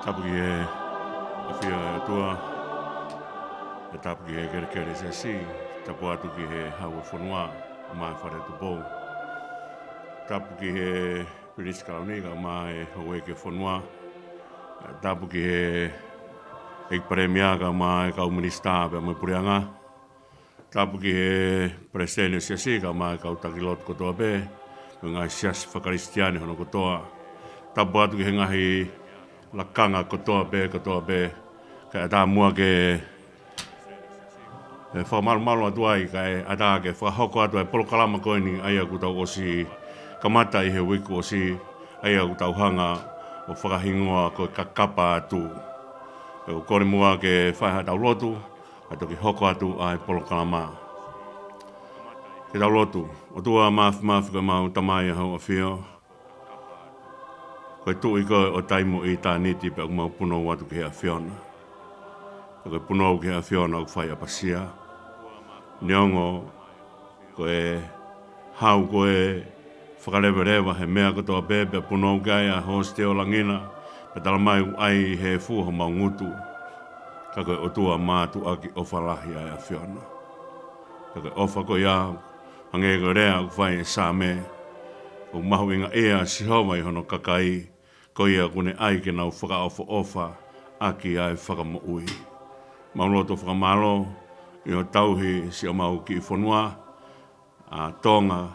tapu ki he awhia e Otua, e tapu ki he kere Senesi, tapu atu ki he hau e whanua, mai whare tu pou. Tapu ki he British Kaloniga, mai haue ke whanua, tapu ki he Eik Paremiaga, mai kau minista pe mai purianga. Tapu ki he Presidente Siasiga, mai kau takilot kotoa pe, ngāhi siasi whakaristiani hono kotoa. Tapu atu ki he ngāhi lakanga kotoa pe, ka ata mua ke whamalu atu ai, ka ata ke whahoko atu ai polokalama koini, ai aku tau osi kamata i he wiku osi, ai aku tau hanga o whakahingoa ko kakapa atu. E o kore mua ke whaiha tau lotu, ato ki hoko atu ai polokalama. Ke tau lotu, Otua mafi ko mau tamai hau a whio. Koe tui koe o taimu i tā niti pe o mau punou atu ki hea whiona. Koe punou ki hea whiona o whai apasia. Neongo koe hau koe whakarewa he mea kotoa pepe punou kai a hoste o langina. Pe tala mai ai he fuho mau ngutu. Ka koe Otua mātu aki ofalahi ai a whiona. Ka koe ofa koe iau. Hange koe rea u whai e sā me. O mahu inga ea sihowa i hono kakai. Ko ia kune ai ke nau whakaofo ofa. Aki ai whakamo ui. Mauloto whakamalo. I ho tauhi si o mau ki whanua. A tonga.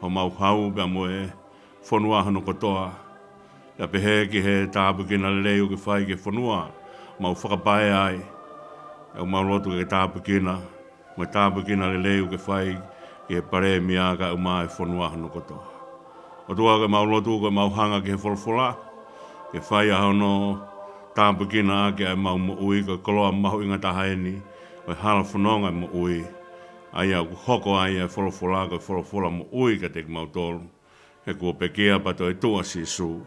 Ho mau hau bea moe. Whanua hono kotoa. Ia pehe ki he tāpu ki na leo ki whai ke whanua. Mau whakapae ai. Ia mauloto ke tāpu ki na. Mo tāpu ki na leo ki whai. Ki he pare miaka u mai whanua hono kotoa. Otua ke mauloto ke mau hanga ki he wholwhola. Ke whai a hono tāpu ki na ake ai mau mo ui. Ko koloa mahu inga tahaeni. Ko hala whanonga mo ui. Ai au hoko ai ai wholwhola ko wholwhola mo ui ka te mau tolu. He kua pekea pato e tua si su.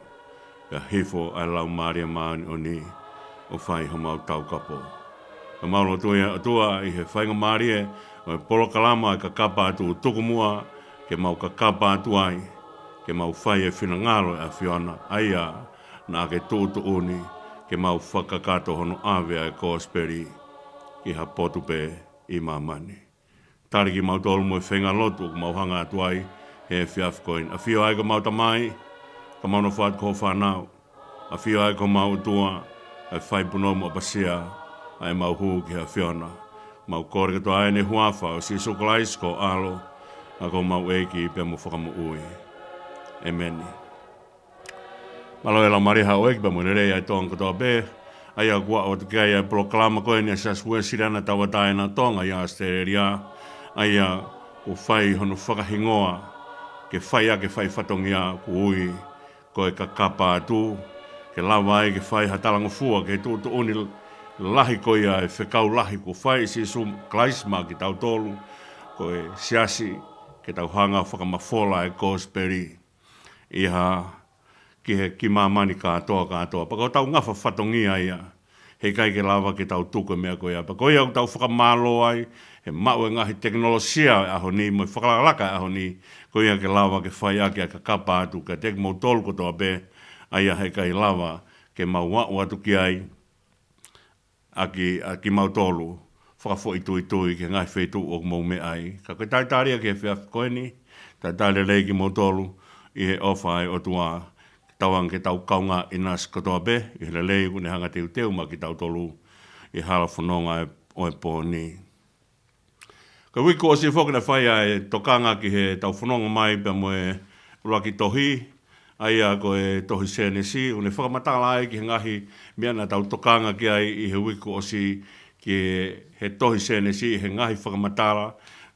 Ka hifo ai lau maria maani o ni. O whai ho mau tau kapo. Ka mauloto ia Otua i he whainga maria. O polo kalama ka kapa atu tukumua. Ke mau ka kapa atu ai. Ke mau whai e whina ngalo e a whiona. Aia na ake tūtu uni. Ke mau whakakato hono awea e kōsperi. Ki ha potu pe i mamani. Tariki mau tolu mo e whenga lotu. Ku mau hanga atu ai. He whiafkoin. A whio ai ko mau tamai. Ka mau no whaat ko whanau. A whio ai ko mau Otua. Ai whai puno mo apasia. Ai mau huu ki ha whiona. Mau kore kato ai ne huafa o si sukalais ko alo. Ako mau eiki pe mo whakamu ui. Amen. Malo e la mariha o eki pe mo nerei ai tonga katoa be. Ai a kua o te kai ai proklama koe ni a sas hua sirana tawa tae na tonga i a stereria. Ai a o whai hono whakahingoa. Ke whai a ke whai whatongia ku ui. Koe ka kapa atu. Ke lawa ai ke whai ha talangofua ke tu uni lahi koe ai whekau lahi ko whai si sum klaisma ki tau tolu. Koe siasi ke tau hanga whakamafola e kōsperi. Iha ki he ki mamani katoa. Pako tau ngafa whatongia ia. He kai ke lawa ke tau tuku mea koe ia. Pako ia tau whakamalo ai. He mau e ngahi teknolosia aho ni. Mo whakalaka aho ni. Koe ia ke lawa ke whai ake a ka kapa atu. Ka tek mau tolu kotoa be. Aia he kai lawa ke mau wau atu ki ai. Aki mau tolu. Whakafo itui ke ngai whetu o mau me ai. Ka koe taitaria ke whiaf koe ni. Taitaria lei ki mau tolu. I he ofa ai Otua. Tawang ke tau kaunga inas kotoa be. I he lei kune hanga teu ma ki tau tolu. I hala whanonga o e pō ni. Ka wiku o si whokina whai ai tokanga ki he tau whanonga mai pe mo e uluaki tohi. Ai a ko e tohi Senesi. Une whakamatala ai ki he ngahi mea na tau tokanga ki ai i he wiku o si ki he tohi Senesi. He ngahi whakamatala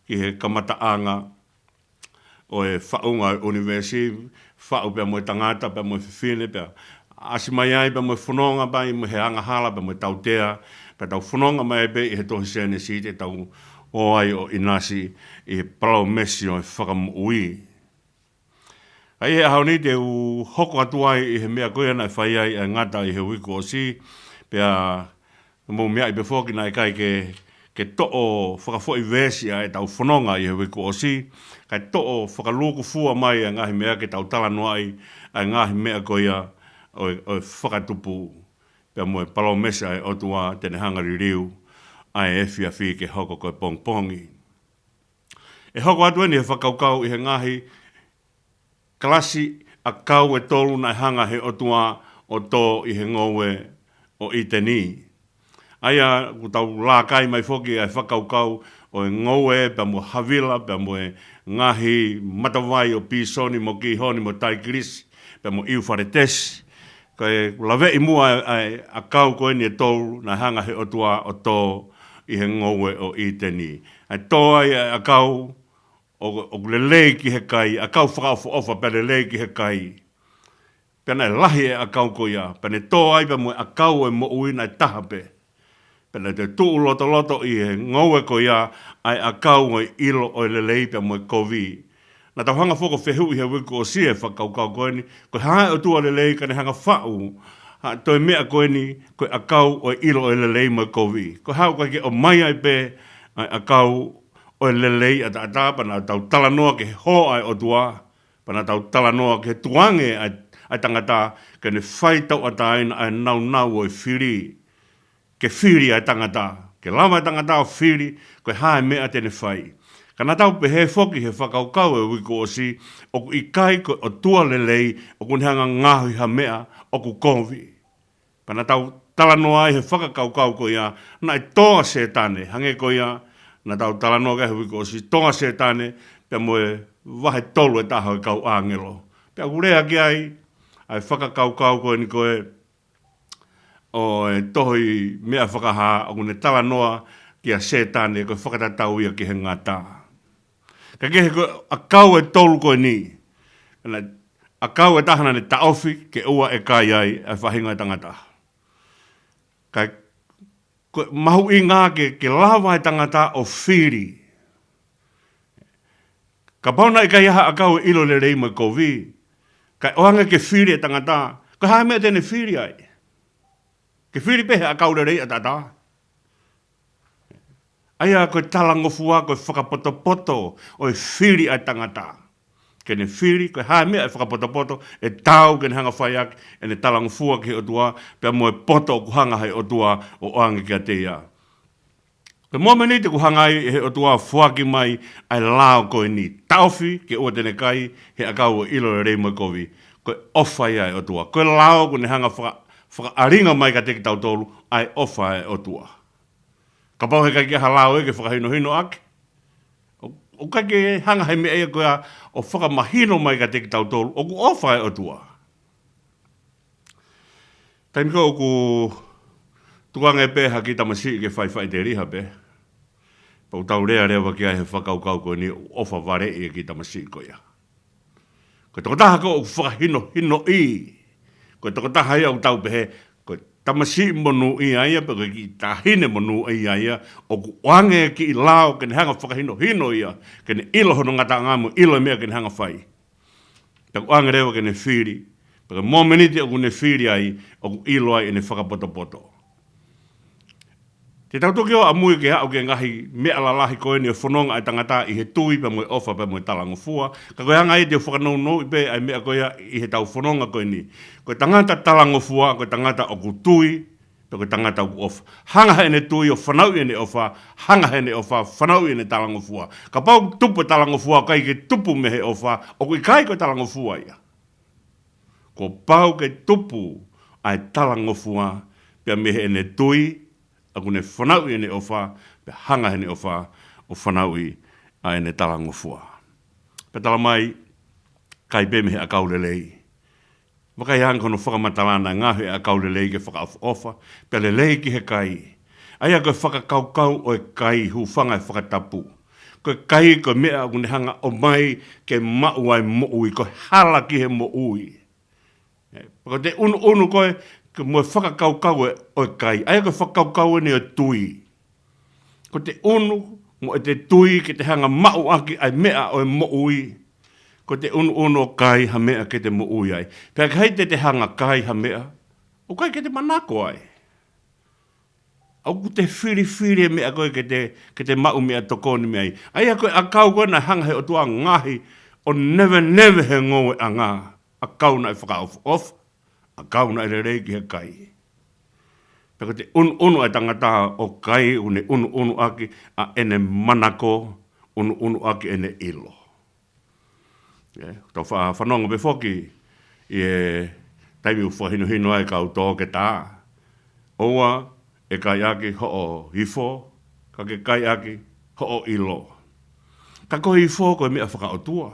ki he kamataanga o e whaunga universi. Whau pia mo e tangata, pia mo e whiwhine, pia asimai ai, pia mo e whanonga bai, mo he angahala, pia mo e tautea, pia tau whanonga mai be i he tohi Senesi, te tau o ai o inasi, i he palau mesi o e whakamui. Ai he ahau te u hoko atu ai i he mea koe ana e whai ai e ngata i he wiku o si, pia mo mea i befoki na e kai ke to'o whakafoi vesi ai tau whanonga i he wiku o si, kai to'o whakaluku fua mai a ngahi mea ke tau talanoa ai a ngahi mea koia o whakatupu pia moe palomesa e Otua tene hangari riu, ai e fia fi ke hoko koe pongpongi. E hoko atu eni he whakaukau i he ngahi, klasi akau e tolu nai hanga he Otua o tō i he Ngoue o Itenii. Aia, ku tau lākai mai foki ai whakaukau o e Ngoue, pia mo Havila, pia mo e ngaahi matawai o pisoni mo ki honi mo taikirisi, pia mo iu wharetesi. Kai lawe i mua ai akau koe ni e tolu na hanga he Otua o tō i he Ngoue o Itenii. Ai tō ai akau o lelei ki he kai, akau whakaofa ofa pia lelei ki he kai. Pia nai lahi e akau ko ia, pia ne tō ai pia mo akau e mo ui nai tahape. Pia nai te tuu loto loto i he Ngoue ko ia, ai akau ngoi ilo o lelei pia mo e kovi. Na tau hanga whoko whehu i he wiku o sie whakaukau koe ni, koe hae o tua lelei ka ne hanga whau, toi mea koe ni, koe akau o ilo o lelei mo e kovi. Koe hau koe ke o mai ai pe, ai akau o lelei ata ata, pana tau talanoa ke ho ai o tua, pana tau talanoa ke tuange ai tangata, ke ne whai tau ata aina ai nau nau o i whiri, ke whiri ai tangata, ke lama ai tangata o whiri, koe hae mea tene whai. Kana tau pe he foki he whakaukau e wiko o si, o ku ikai koe o tua lelei, o ku nehanga ngāhi ha mea, o ku konvi. Pana tau talanoa ai he whakakaukau ko ia, na i toa setane, hange ko ia, na tau talanoa kai he wiko o si, toa setane, pia moe wahe tolu e taha e kau angelo. Pia kurea ki ai whakakaukau koe ni koe, o e tohi mea whakaha, o ku ne talanoa ki a setane, koe whakatatau ia ki he ngata. Ka kehe koe akau e tolu koe ni. Akau e tahana ne taofi ke ua e kai ai e whahinga e tangata. Ka koe mahu i ngā ke lawa e tangata o whiri. Ka pauna i kai aha akau e ilo le reima kovi. Ka oanga ke whiri e tangata. Ka hae mea tene whiri ai. Ke whiri pehe akau le rei a tata. Aia koe talangofua koe whakapoto-poto o e whiri ai tangata. Kene whiri, koe hae mea e whakapoto-poto, e tau kene hanga whaiak, e ne talangofua ki Otua, pia mo e poto o kuhanga hei Otua o oange kia te ia. Koe mua meni te kuhanga ai he Otua fuaki mai ai lao koe ni tauwhi, ke ua tene kai, he akau o ilo le rei mo kovi, koe ofai ai Otua. Koe lao kone hanga whakaaringa mai ka teki tau tolu, ai ofai ai Otua. Ka pau he kai ke halao e ke whakahino hino ake. O kai ke hanga he mea ea koea o whakamahino mai ka teki tau tolu, o ku ofa e Otua. Taimi ko o ku tuanga e peha ki tamasi ke whai te riha pe. Pau tau rea rea waki ai he whakaukau koe ni ofa ware e ki tamasi koea. Koe toko taha ko o ku whakahino hino i. Koe toko taha ia o tau pehe, tamasi monu i aia, pero ki tahine monu i aia, o ku oange ki i lao, kene hanga whakahino hino ia, kene ilo hono ngata ngamu, ilo mea kene hanga whai. Ta ku oange rewa kene whiri, pero mō meniti o ku ne whiri ai, o ku ilo ai ene whakapoto-poto. Te tautoki o amui ke hao ke ngahi mea lalahi koe ni o whanonga ai tangata i he tui pa moe ofa pa moe talangofua. Ka koe hanga i te whakanau no i pe ai mea koe i he tau whanonga koe ni. Koe tangata talangofua, koe tangata o ku tui, pe koe tangata o ku ofa. Hanga he ne tui o whanau i ne ofa, hanga he ne ofa, whanau i ne talangofua. Ka pau tupu talangofua kai ke tupu me he ofa, o kui kai koe talangofua ia. Ko pau ke tupu ai talangofua, pia me he ne tui, aku ne whanau i ne ofa, pe hanga he ne ofa, o whanau i a ne talangofua. Pe tala mai, kai pe mehe akau lelei. Wakai hanga kono whakamatalana ngāhi e akau lelei ke whakaofa, pe lelei ki he kai. Aia koe whakakaukau o e kai hu whanga e whakatapu. Koe kai koe mea aku ne hanga o mai ke mau ai mo ui, koe hala ki he mo ui. Pako te unu koe, ke moe whakakaukau o e kai. Aia koe whakakaukau ni o tui. Ko te unu, mo e te tui ke te hanga mau aki ai mea o e mo ui. Ko te unu o kai ha mea ke te mo ui ai. Pea kai te hanga kai ha mea, o kai ke te manako ai. Au ku te whiri mea koe ke te mau mea tokoni mea ai. Aia koe akau koe na hanga he o tua ngaahi, o never he ngoue a ngā. Akau na e whakaofu off, akau na e rei ki he kai. Peko te unu ai tangata o kai une unu aki a ene manako unu aki ene ilo. Tau whanonga be foki i e taimi u whahino ai kau tō ke tā. Oua e kai aki ho o hifo, ka ke kai aki ho o ilo. Ka ko hifo koe mea whakaotua.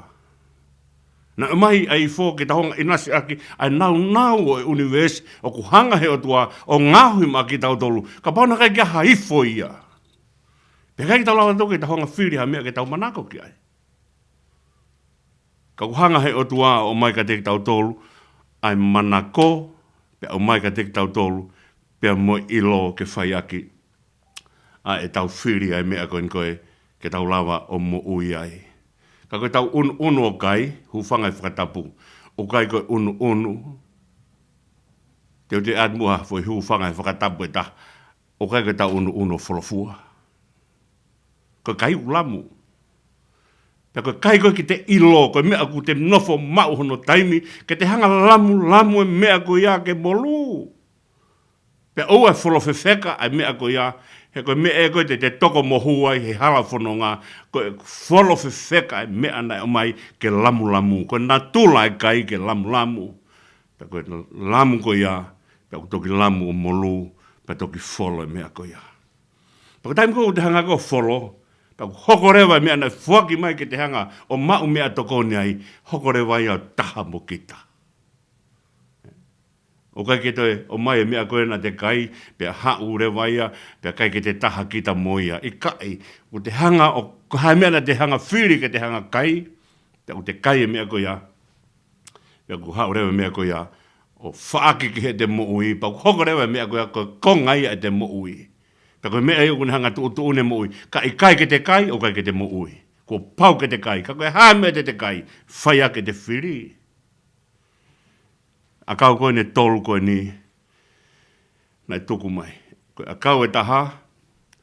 Na mai ai fo ke tahonga inasi aki ai nau o e universe o ku hanga he Otua o ngāhi ma ki tau tolu. Ka pauna kai kia haifo ia. Pe kai ki tau lawa toke tahonga whiri ha mea ke tau manako ki ai. Ka ku hanga he Otua o mai ka te ki tau tolu ai manako pe o mai ka te ki tau tolu pe mo ilo ke whai aki a e tau whiri ai mea koe ke tau lawa o mo ui ai. Ka koe tau unu o kai, hu whangai whakatapu. O kai koe unu. Te o te admua foi hu whangai whakatapu e ta. O kai koe tau unu o wholofua. Koe kai ulamu. Pea koe kai koe ki te ilo, koe mea ku te nofo mau hono taimi, ke te hanga lamu e mea koe ia ke molu. Pea ou e wholofewheka ai mea koe ia, he koe mea e koe te toko mohuai he hala whanonga, koe wholofewheka e mea nei o mai ke lamu. Koe nā tula e kai ke lamu. Pea koe lamu koe ia, pea koe toki lamu o molu, pea toki wholo e mea koe ia. Pea koe taimi koe te hanga koe wholo, pea koe hokorewa e mea nei whuaki mai ke te hanga o mau mea toko ni ai, hokorewa ia taha mo kita. O kai ke te o mai e mea koe na te kai, pea hau rewa ia, pea kai ke te taha kita moia. I kai, o te hanga, o hai mea na te hanga whiri ke te hanga kai, pea o te kai e mea koe ia, pea ku hau rewa e mea koe ia, o whaaki ki he te mo ui, pea ku hoko rewa e mea koe ia, koe konga ia e te mo ui. Pea koe mea iu kune hanga tu une mo ui, ka i kai ke te kai, o kai ke te mo ui. Ko pau ke te kai, ka koe haa mea te kai, whaia ke te whiri. Akau koe ne tolu koe ni, nai tuku mai. Koe akau e taha,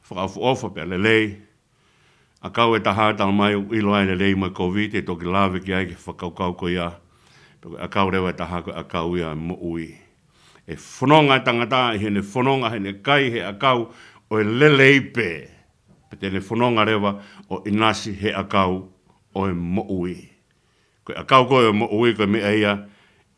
whakaufu ofa pia lelei. Akau e taha, tala mai ilo ai lelei mai COVID, e toki lawe ki ai ke whakaukau koe ia. Koe akau rewa e taha, koe akau ia mo ui. E whanonga tangata, he ne whanonga, he ne kai, he akau, o e lelei pe. Pe te ne whanonga rewa, o inasi he akau, o e mo ui. Koe akau koe o mo ui, koe mea ia,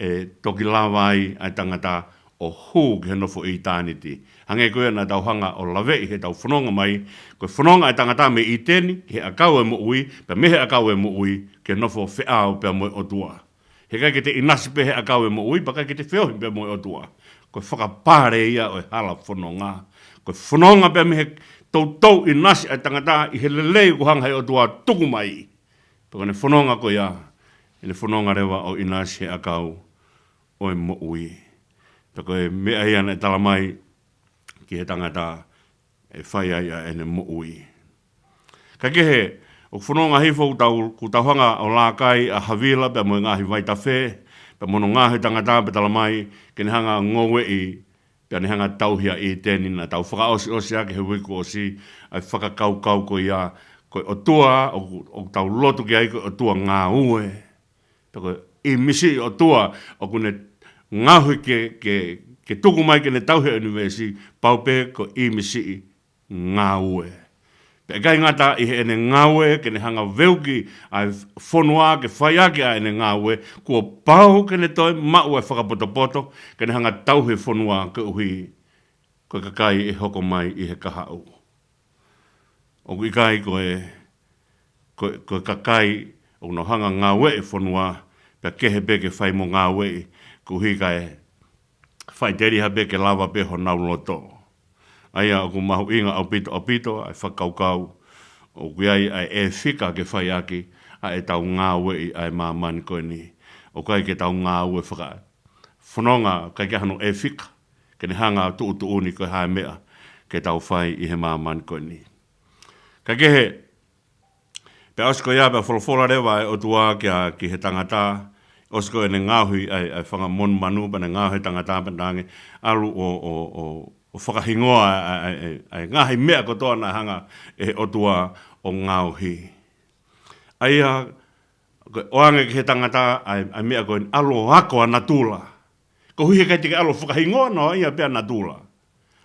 e toki lawai ai tangata o hū ki he nofo i tāniti. Hange koe na tau hanga o lawei he tau whanonga mai, koe whanonga ai tangata me Itenii, he akau e mo ui, pe me he akau e mo ui, ke nofo whiao pe moe Otua. He kai ke te inasi pe he akau e mo ui, pa kai ke te whiohi pe moe Otua. Koe whakapare ia o e hala whanonga. Koe whanonga pe me he tau inasi ai tangata i he lelei ku hanga he Otua tuku mai. Pa kone whanonga ko ia, ne whanonga rewa o inasi he akau, o e mo ui. Pea koe mea ia e tala mai ki he tangata e whai ai a ene mo ui. Ka kehe, o whanonga hifo ku tau hanga o lākai a Havila pea mo ngaahi waitawhe, pea mono ngaahi tangata pe tala mai ke ne hanga Ngoue pea ne hanga tauhia Itenii na tau whakaosi ake he wiku osi ai whakakau ko ia koe Otua, o tau lotu ki ai koe Otua Ngoue. Pea koe i misi Otua o kune ngāhui ke tuku mai ke ne tauhia universi, paupe ko i misi Ngoue. Pe kai ngata i he ene Ngoue ke ne hanga veuki ai whanua ke whaiake a ene Ngoue, kua pau ke ne toi mau e whakapotopoto ke ne hanga tauhe whanua ke uhi koe kakai e hoko mai i he kahau. O kui kai koe kakai o no hanga Ngoue e whanua pe kehe peke whai mo Ngoue ku hi kai whai teri ha peke lava pe ho nau loto. Aia o ku mahu inga au pito ai whakaukau o kui ai e whika ke whai aki a e tau Ngoue ai mamani koe ni. O kai ke tau Ngoue whaka whanonga kai ke hano e whika ke ne hanga tu uni koe hae mea ke tau whai i he mamani koe ni. Ka kehe, pe osko ia pe wholofola rewa e Otua ki he tangata, osko e ne ngāhui ai whanga mon manu pa ne ngāhui tangata pa nange, alu o whakahingoa ai ngāhi mea kotoa na hanga e Otua o ngāuhi. Aia, oange ki he tangata ai mea koe alu ako a natula. Ko hui he kai tike alu whakahingoa no ia pia natula.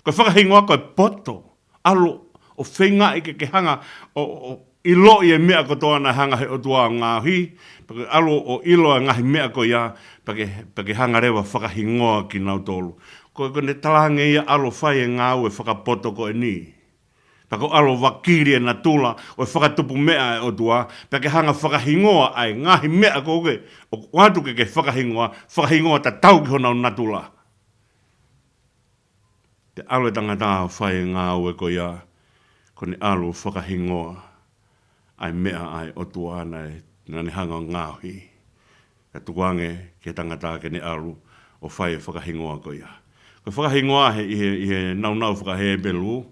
Ko whakahingoa koe poto. Alo o whenga i ke hanga o ilo i e mea ko toana hanga he Otua ngaahi. Pake alo o ilo a ngahi mea ko ia pake hanga rewa whakahingoa ki nau tolu. Ko ne talange ia alo whai e ngāu e whakapoto ko e ni. Pako alo wakiri e na tula o e whakatupu mea e Otua. Pake hanga whakahingoa ai ngahi mea ko ke. O watu ke whakahingoa ta tau ki hona o natula. Te alo e tangata whai e ngāu e ko ia. Ko ne alo whakahingoa ai mea ai Otua nei nani hanga ngāhi. Ka tuange ke tangata ke ne alo o whai e whakahingoa ko ia. Ko whakahingoa he i nau whakahe belu.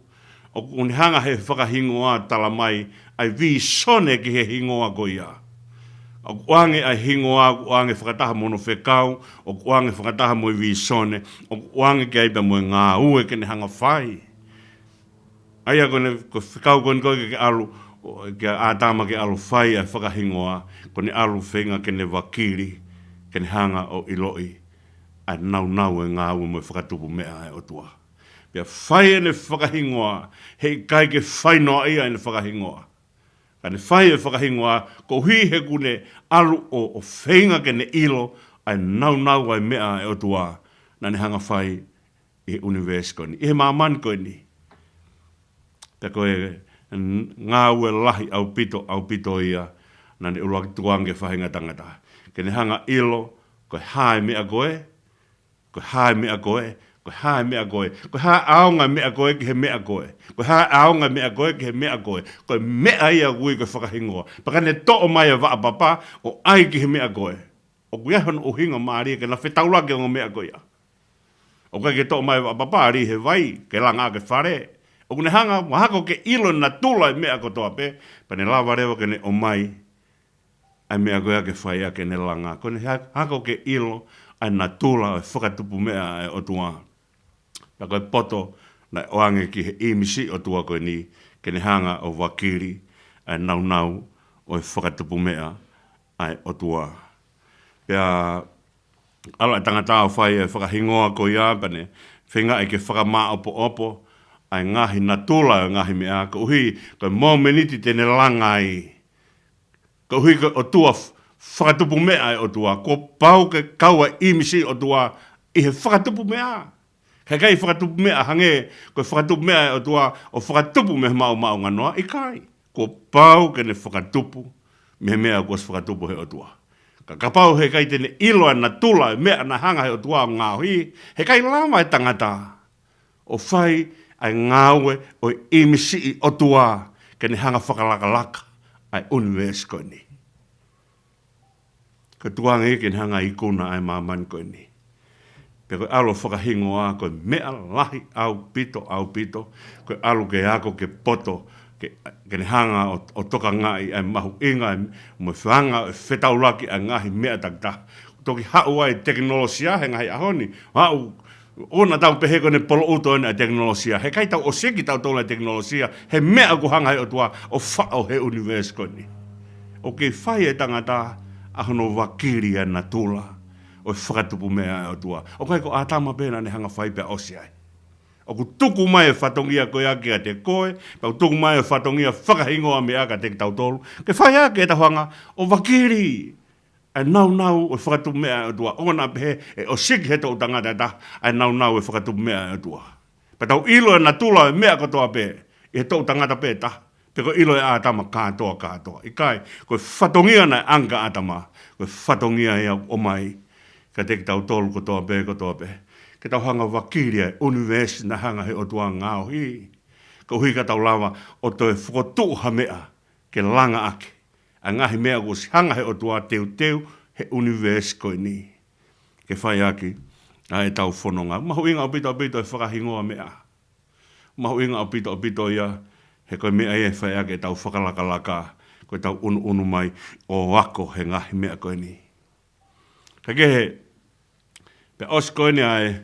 O kuni hanga he whakahingoa tala mai ai vi sone ki he hingoa ko ia. O kuange ai hingoa, kuange whakataha mono whekau, o kuange whakataha mo i vi sone, o kuange ki aipa mo i ngā ue ke ne hanga whai. Aia kone ko whekau kone koe ke alu, ke ātama ke alu whai ai whakahingoa, kone alu whenga ke ne wakiri, ke ne hanga o iloi. Ai nau e ngā ue mo i whakatupu mea e Otua. Pia whai e ne whakahingoa, hei kai ke whai noa ia e ne whakahingoa. Ka ne whai e whakahingoa, ko hui he kune alu o whenga ke ne ilo, ai nau ai mea e Otua, na ne hanga whai i universe koni. I he māmani koni. Pia koe ngā ue lahi au pito ia, na ne uluaki tuange whahinga tangata. Ke ne hanga ilo, koe hae mea koe, koe hae mea koe, koe hae mea koe, koe hae aonga mea koe ki he mea koe, koe hae aonga mea koe ki he mea koe, koe mea ia kui koe whakahingoa. Paka ne to'o mai a waa papa o ai ki he mea koe. O kui ahon o hinga maari ke na whetaulaki o mea koe ia. O kai ke to'o mai a waa papa ari he vai, ke langa ke whare. O kune hanga wahako ke ilo na tula i mea ko toa pe, pa ne lawa rewa ke ne o mai, ai mea koe ke whai a ke ne langa. Kone hako ke ilo, ai na tula o whakatupu mea e Otua. Na koe poto na oange ki he imisi Otua koe ni, ke ne hanga o wakiri, ai nau o whakatupu mea ai Otua. Pea ala tangata o whai e whakahingoa ko ia, pane whenga e ke whakamaa opo, ai ngaahi na tula o ngaahi mea, ko uhi koe momeniti tene langai. Ko uhi koe Otua whakatupu mea e Otua, ko pau ke kaua imisi Otua i he whakatupu mea. Kei kai whakatupu mea hange, koe whakatupu mea e Otua o whakatupu me mau nganoa, i kai. Ko pau ke ne whakatupu, me mea kua whakatupu he Otua. Ka kapau he kai tene iloa na tula, mea na hanga he Otua o ngāhi, he kai lama e tangata. O whai ai ngāue o imisi i Otua, ke ne hanga whakalakalaka, ai universe koe ni. Ka tuanga i ke ne hanga i kuna ai māmani koe ni. Pe koe alo whakahingoa, koe mea lahi au pito, koe alo ke ako ke poto, ke ne hanga o toka ngai ai mahu inga, mo whanga o whetaulaki ai ngahi mea takta. Toki hau ai teknolosia he ngahi ahoni, hau ona tau pehe kone polo uto ene ai teknolosia, he kai tau o seki tau tola teknolosia, he mea ku hanga he Otua o whao he universe koni. O ke whai e tangata ahono wakiri ana tula. O whakatupu mea e Otua. O kai ko ātama pēna ne hanga whai pia osi ai. O ku tuku mai e whatongia koe ake a te koe, pa tuku mai e whatongia whakahingoa me aka te tautolu, ke whai ake e tahuanga o wakiri. Ai nau o whakatupu mea e Otua. O na pehe e o siki he tau tangata ta, ai nau e whakatupu mea e Otua. Pa tau ilo e na tula e mea katoa pe, e he tau tangata pe ta, pe ko ilo e ātama kātoa. I kai, koe whatongia na anga ātama, koe whatongia e o mai, ka te tau tolu kotoa pe. Ke tau hanga wakiri ai, universe na hanga he Otua ngāhi. Ka hui ka tau lava o toi whakotuha mea ke langa ake. A ngahi mea ko si hanga he Otua teu he universe koe ni. Ke whai aki, a e tau whanonga. Mahu inga o pito e whakahingoa mea. Mahu inga o pito ia, he koe mea e whai aki e tau whakalakalaka, koe tau unu mai o wako he ngahi mea koe ni. Ka kehe, pe os koe ni ai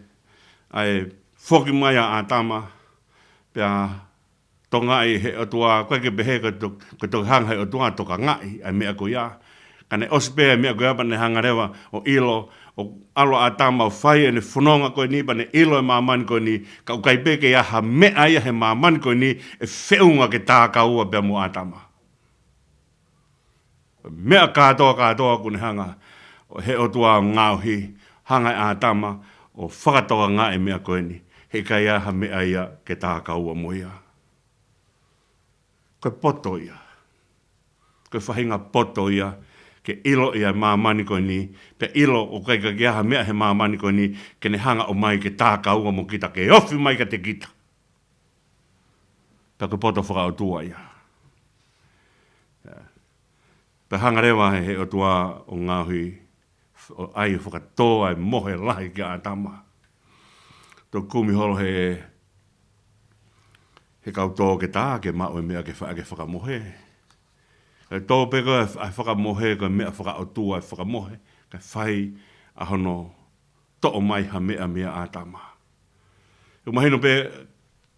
whoki mai a ātama, pe tonga i he Otua, koe ke pehe ko to hanga he Otua toka ngai, ai mea ko ia, Kane ospe mea koe apa ne hangarewa o ilo, o alo a tama o whai e ne whanonga koe ni, pa ne ilo e mamani koe ni, ka ukai peke ia ha mea ia he mamani koe ni, e whiunga ke tā kaua pia mo a tama. Mea katoa kune hanga, o he otua o ngāhi, hanga a tama, o whakatoa ngā e mea koe ni, he kai ia ha mea ia ke tā kaua mo ia. Koe poto ia, koe whahinga poto ia, ke ilo ia mamani koe ni, pe ilo o kai ka kia ha mea he mamani koe ni, ke ne hanga o mai ke tā kaua mo kita, ke ofi mai ka te kita. Pe koe poto whakautua ia. Pe hanga rewa he otua o ngāhi, o ai whakatoa e mohe lahi ki a tama. Tō kumi holo he kautoa ke tā, ke mao e mea ke whakamohe. Tō peko e whakamohe, ke mea whakautua e whakamohe, ke whai a hono to'o mai ha mea a tama. Ko mahino pe,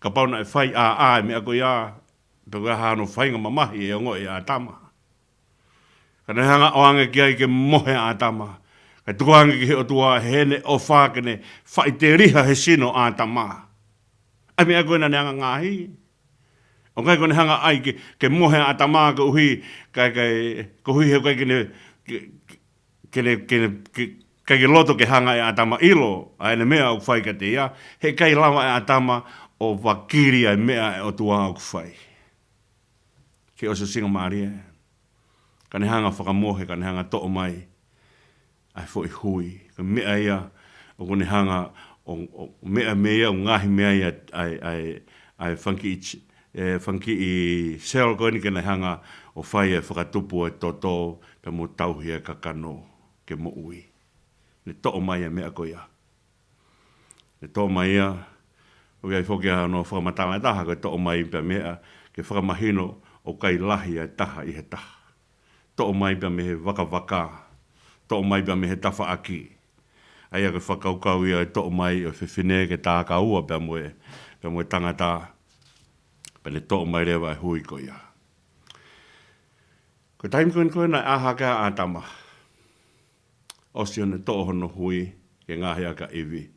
ka pauna e whai a e mea ko ia, pe koe hano whainga mamahi e ongo e a tama. Ka ne hanga oange ki ai ke mohe a tama. Ka tukuange ki he otua hene o whākene whai te riha he sino a tama. Ai mea koe na ne hanga ngāhi. O kai kone hanga ai ke mohe a tama ka uhi, ka uhi he kai ke loto ke hanga e a tama ilo, ai ne mea o whai ka te ia, he kai lama e a tama o wakiri ai mea e otua o whai. Ke oso singa maari e. Ka ne hanga whakamohe, ka ne hanga to'o mai, ai fo i hui. Ka mea ia, o kone hanga, o mea mea, o ngahi mea ia, ai whanki i sel koe ni ke ne hanga, o whai e whakatupu e toto, pe mo tauhi e kakano, ke mo ui. Ne to'o mai e mea koe ia. Ne to'o mai ia, o kai whoki a no whakamatanga e taha, koe to'o mai pe mea, ke whakamahino o kai lahi e taha i he taha. To'o mai pia me he waka, to'o mai pia me he tafa aki. Aia ke whakaukau ia e to'o mai o whiwhine ke tā kaua pia moe tangata. Pene to'o mai rewa e hui ko ia. Ko taimi koe nai aha ka a tama. Osio ne to'o hono hui ke ngāhi aka iwi.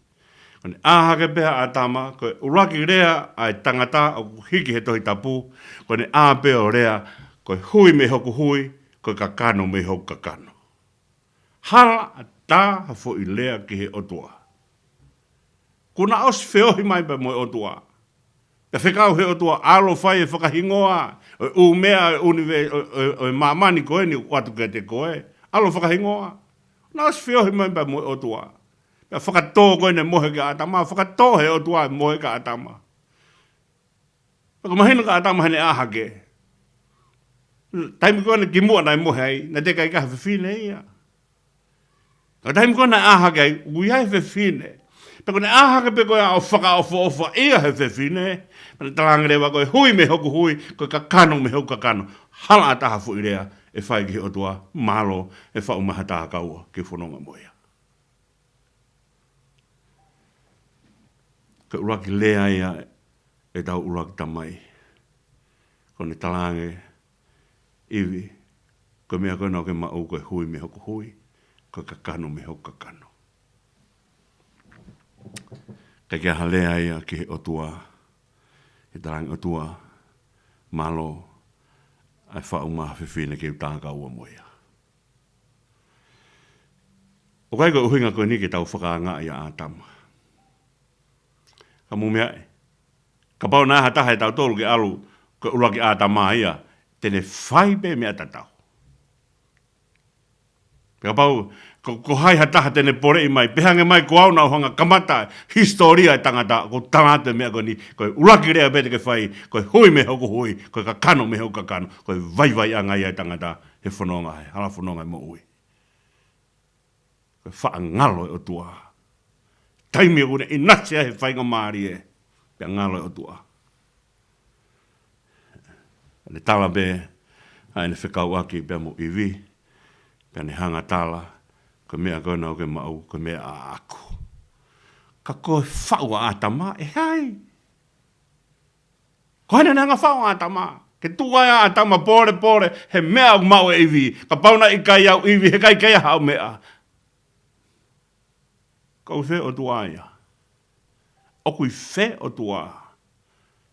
Ko ne aha ke pēha a tama, ko uluaki rea ai tangata o hiki he Tohitapu, ko ne aha pēha o rea, ko hui me hoku hui, ko kakano me hoku kakano. Hala a tā hafo i lea ki he Otua. Kuna os whiohi mai pa moe Otua. Ka whekau he Otua alo whai e whakahingoa, o mea o mamani koe ni watu ke te koe, alo whakahingoa. Na os whiohi mai pa moe Otua. Ka whakatō koe ne mohe ka atama, whakatō he Otua mohe ka atama. Ka mahina ka atama hene ahake. Taimi koe na ki mua nai mohe ai, na te kai kaha whiwhine ia. Ka taimi koe na ahake ai, ui ai whiwhine. Peko ne ahake pe koe au whakaofa ia he whiwhine. Pane talangarewa koe hui me hoku hui, koe kakano me hoku kakano. Hala ataha fu irea e whai ki Otua, malo e whau maha taha kaua ki whanonga moia. Ka uluaki lea ia e tau uluaki tamai. Ko ne talange iwi, ko mea koe nao ke mau koe hui me hoku hui, koe kakano me hoku kakano. Ka kia halea ia ki Otua, he tarangi Otua, malo, ai whau maha whiwhine ki utanga ua moia. O kai koe uhinga koe ni ki tau whakaanga ia a tama. Ka mumea e, ka pau nā hataha e tau tolu ki alu, koe uluaki a tama ia, tene whai pe mea tatau. Ka pau, ko hai hataha tene pore i mai, pehange mai ko au nau hanga kamata, historia e tangata, ko tangata mea koe ni, koe ulaki rea pete ke whai, koe hui me hoku hui, koe kakano me hoku kakano, koe vai anga ia e tangata, he whanonga he, hala whanonga e mo ui. Koe wha ngalo e Otua. Taimi e kune, inatsia he whainga maari e, pia ngalo e Otua. Ne tala be, hae ne whekau aki pia mo iwi, pia ne hanga tala, ko mea koe nao ke mau, ko mea a aku. Ka koe whau a tama, e hai. Ko hana nanga whau a tama, ke Ke tuaia a tama pore, he mea au mau e iwi. Ka pauna i kai au iwi, he kai hau mea. Kau fe o tuaia. Oku i fe o tua.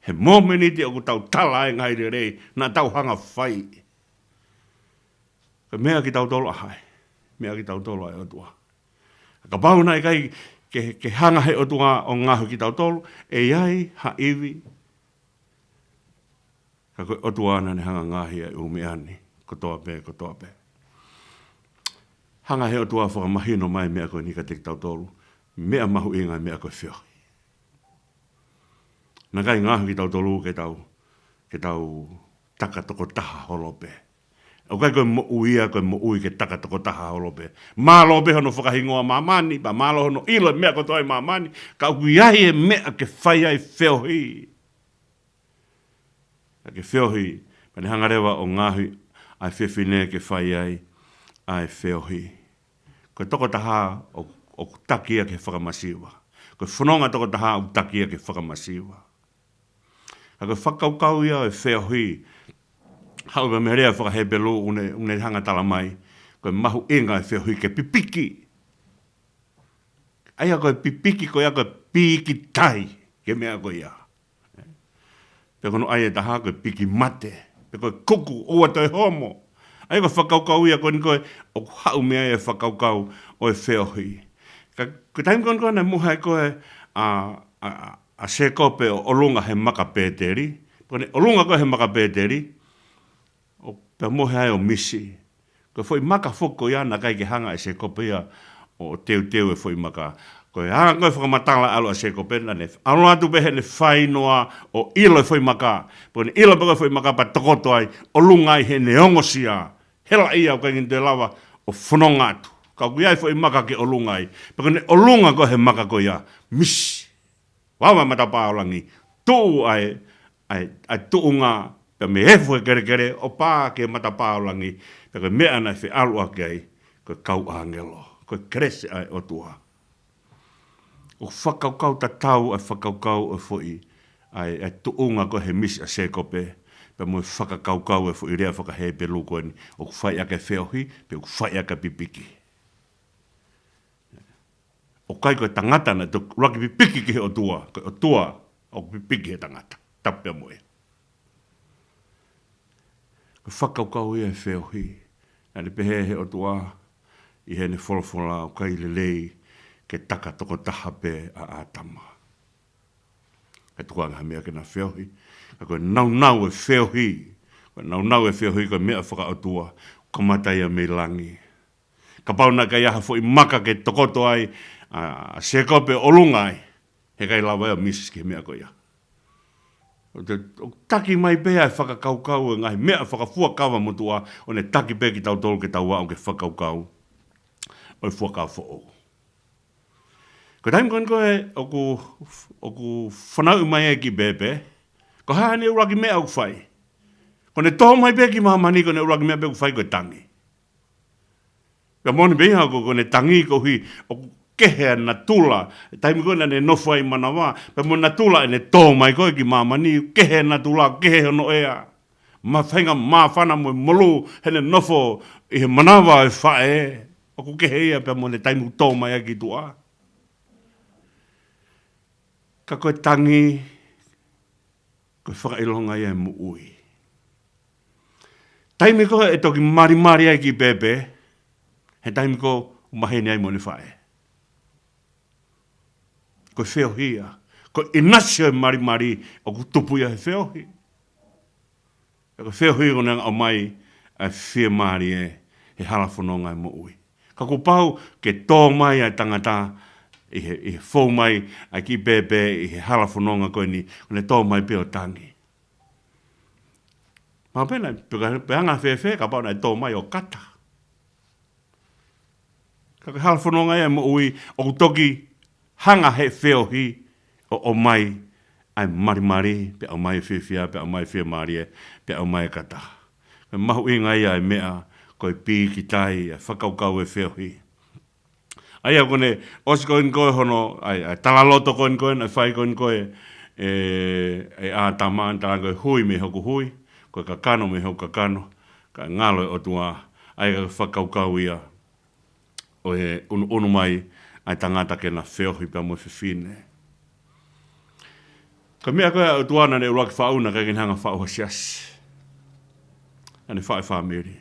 He momeniti o ku tau tala e ngai rei, na tau hanga whai. Ka mea ki tau tolo ahai. Mea ki tau tolo ai o tua. Ka pauna i kai ke hanga he o tua o ngahu ki tau tolo, e iai ha iwi. Ka koe o tua ana ne hanga ngahi ai umeani. Kotoa pe. Hanga he o tua whakamahino mai mea koe ni ka te tau tolo. Mea mahu inga mea koe whio. Nā kai ngahu ki tau tolu ke tau taka toko taha holope. O kai koe mo uia ke taka toko taha holope. Mālo be hono whakahingoa mamani, pa mālo hono ilo mea ko toi mamani, ka uku iahi e mea ke whai ai whiohi. Ke whiohi, pane hangarewa o ngahu ai whiwhine ke whai ai whiohi. Koe toko taha o takia ke whakamasiwa. Koe whanonga toko taha o takia ke whakamasiwa. Ako whakaukau ia e whiohi. Hau ka merea whakahebelo une hanga tala mai. Koe mahu inga e whiohi ke pipiki. Aia koe pipiki koe ako piki tai. Ke mea koe ia. Pe kono aia taha koe piki mate. Pe koe kuku ua toi homo. Aia koe whakaukau ia koe o hau mea e whakaukau o e whiohi. Koe taim koe na muhai koe a se kope o olunga he maka pēteri. Kone olunga koe he maka pēteri. O pe mohe ai o misi. Koe foi maka whoko ia na kai ke hanga e se kope ia o teu e foi maka. Koe hanga koe whakamatala alo a se kope na ne. Alo atu behe ne whainoa o ilo e foi maka. Kone ilo pe koe foi maka pa tokoto ai. Olunga ai he neongosia. Hela ia o kai nginte lawa o whanonga atu. Kau kuiai foi maka ke olunga ai. Kone olunga koe he maka koe ia. Misi. Wawa matapaolangi, tuu ai tuunga, pe me hefo e kere o pā ke matapaolangi, pe koe mea nai whi uluaki ai, koe kau angelo, koe krese ai Otua. O whakaukau ta tau ai whakaukau e fwoi, ai tuunga koe he misi a sekope, pe mo whakaukau e fwoi rea whakahepe lukoeni, o whai ake whiohi, pe o whai ake pipiki. O kai koe tangata na, te uluaki pipiki ki he Otua, koe Otua, o pipiki he tangata, tapea moe. Koe whakaukau ia e whiohi, na le pehe he Otua, i he ne wholawhola o kai le lei, ke taka toko taha pe a ātama. Ke tuanga mea ke na whiohi, koe nau e whiohi, koe nau e whiohi, koe mea whaka Otua, kamatai a me langi. Ka pauna kai aha fo i maka ke tokoto ai, a se kope olungai, he kai lawa ea misis ke mea koia. O taki mai pēa e whakakaukau e ngai, mea whakafua kawa mutua, o ne taki pē ki tau tolu ke tau wao ke whakaukau, o i fuakau fo o. Ko taim koen koe, oku whanau mai e ki bēpē, ko haa ne uraki mea au whai. Ko ne toho mai pē ki mahamani, ko ne uraki mea pē ku whai koe tangi. Ka moni beha ko ne tangi ko hi, oku kehea na tula, taimi koe na ne nofua i manawa, pe mo na tula e ne tō mai koe ki mamani, kehea na tula, kehea no ea. Ma whainga ma whana mo molu, he ne nofo i he manawa e whae, oku kehea pe mo ne taimi tō mai aki tua. Ka koe tangi, koe whakailonga ia e mu ui. Taimi koe e toki mari ai ki bebe, he taimi koe umahene ai mo ne whae. Koe whiohia, koe inasio e mari o ku tupuia he whiohi. Koe whiohi o nanga o mai ai whia mari e he halafononga e mo ui. Ka ku pau ke tō mai ai tangata i he whou mai ai ki bebe i he halafononga koe ni kone tō mai peo tangi. Mā pēnā, pe hanga whewhe ka pau nai tō mai o kata. Ka ke halafononga e mo ui o ku toki hanga he whiohi o mai ai mari, pe o mai whiwhia, pe o mai whia marie, pe o mai kata. Me mahu inga ia e mea, koe pī ki tai, e whakaukau e whiohi. Aia kone, osi koe koe hono, ai talaloto koe, ai whai koe, e ātama, tala koe hui me hoku hui, koe ka kano me hau ka kano, ka ngalo e Otua, ai ka whakaukau ia, o he unu mai, ai tangata ke na whiohi pia mo whiwhine. Ka mea koe o tuana ne uluaki whauna kai kin hanga whau hasiasi. Ane whae whamiri.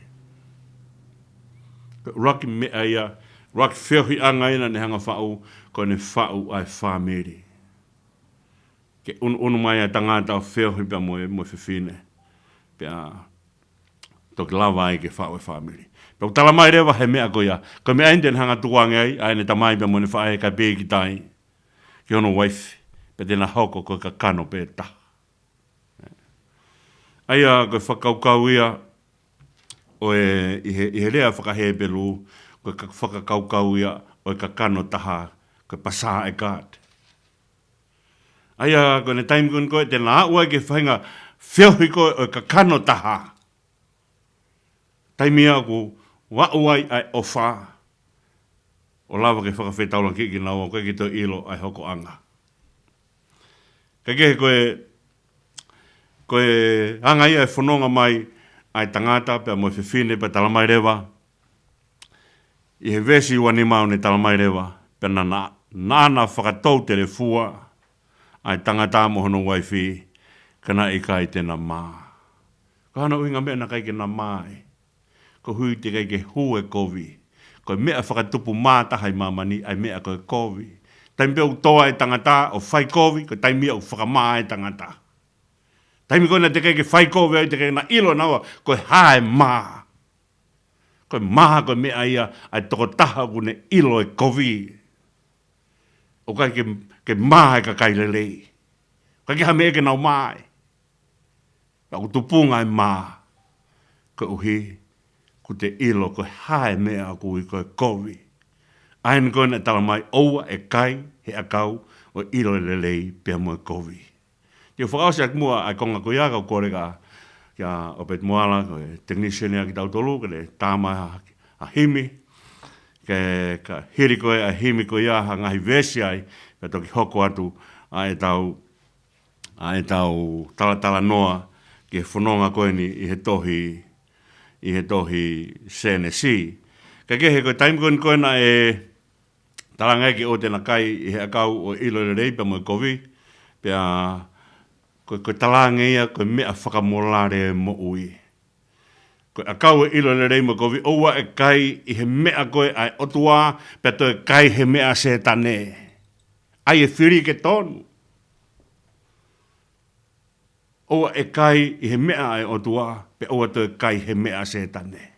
Ka uluaki mea ia, uluaki whiohi anga ina ne hanga whau, ko ne whau ai whamiri. Ke unu mai ai tangata o whiohi pia mo whiwhine. Pia toki lava ai ke whau ai whamiri. Pia tala mai rewa he mea koe ia. Ka mea inden hanga tuange ai, ai ne tamai pia mo ne whae kai pēki tai. Ki ono waifi. Pe tēnā hoko koe ka kano pē ta. Aia koe whakaukau ia, o i he rea whakahebelu, koe ka whakaukau ia, o ka kano taha, koe pasā e kāte. Aia koe ne taimi koe tēnā ua ke whainga whiohi koe o ka kano taha. Taimi ia ku wauai ai o whā. O lava ke whakawhetaulang ki naua, koe ki tō ilo ai hoko anga. Ka kehe koe anga ia e whanonga mai ai tangata pia mo whiwhine pia talamai rewa. I he vesi wani mau ne talamai rewa. Pia nana whakatou te re fua ai tangata mo hono waifi kana i kai tēnā mā. Ka hana uhinga mea na kai ke nā mai. Ko hui te kai ke hue kovi. Ko mea whakatupu mā tahai mamani ai mea koe kovi. Taimi pia utoa e tangata o whai kovi, ko taimi au whakamaa e tangata. Taimi koe na te kei ke whai kovi ai te kei na ilo nawa, koe hae maa. Koe maha koe mea ia ai toko taha kune ilo e kovi. O kai ke maa e ka kai lelei. Kai ke hame eke nau maa e. Ka utupunga e maa. Koe uhi, ku te ilo koe hae mea kui koe kovi. Aina koe na tala mai oua e kai he akau o ilo lelei pia mo e kovi. Tio whakaosi ak mua ai konga koe aga o kore ka o pet moala, koe technician ea ki tautolu, ke le tāma a himi, ke ka hiri koe a himi koe aha ngahi vesi ai, ka toki hoko atu a etau talatala noa, ke whanonga koe ni i he tohi Senesi. Ka kehe koe taimi koe na talanga ki o tēnā kai i he akau o ilo le reipa mo i kovi, pia koe talanga ia koe mea whakamolare mo ui. Koe akau e ilo le reipa mo i kovi, oua e kai i he mea koe ai Otua, pia toi kai he mea se tane. Ai e whiri ke tonu. Oua e kai i he mea ai Otua, pia oua toi kai he mea se tane.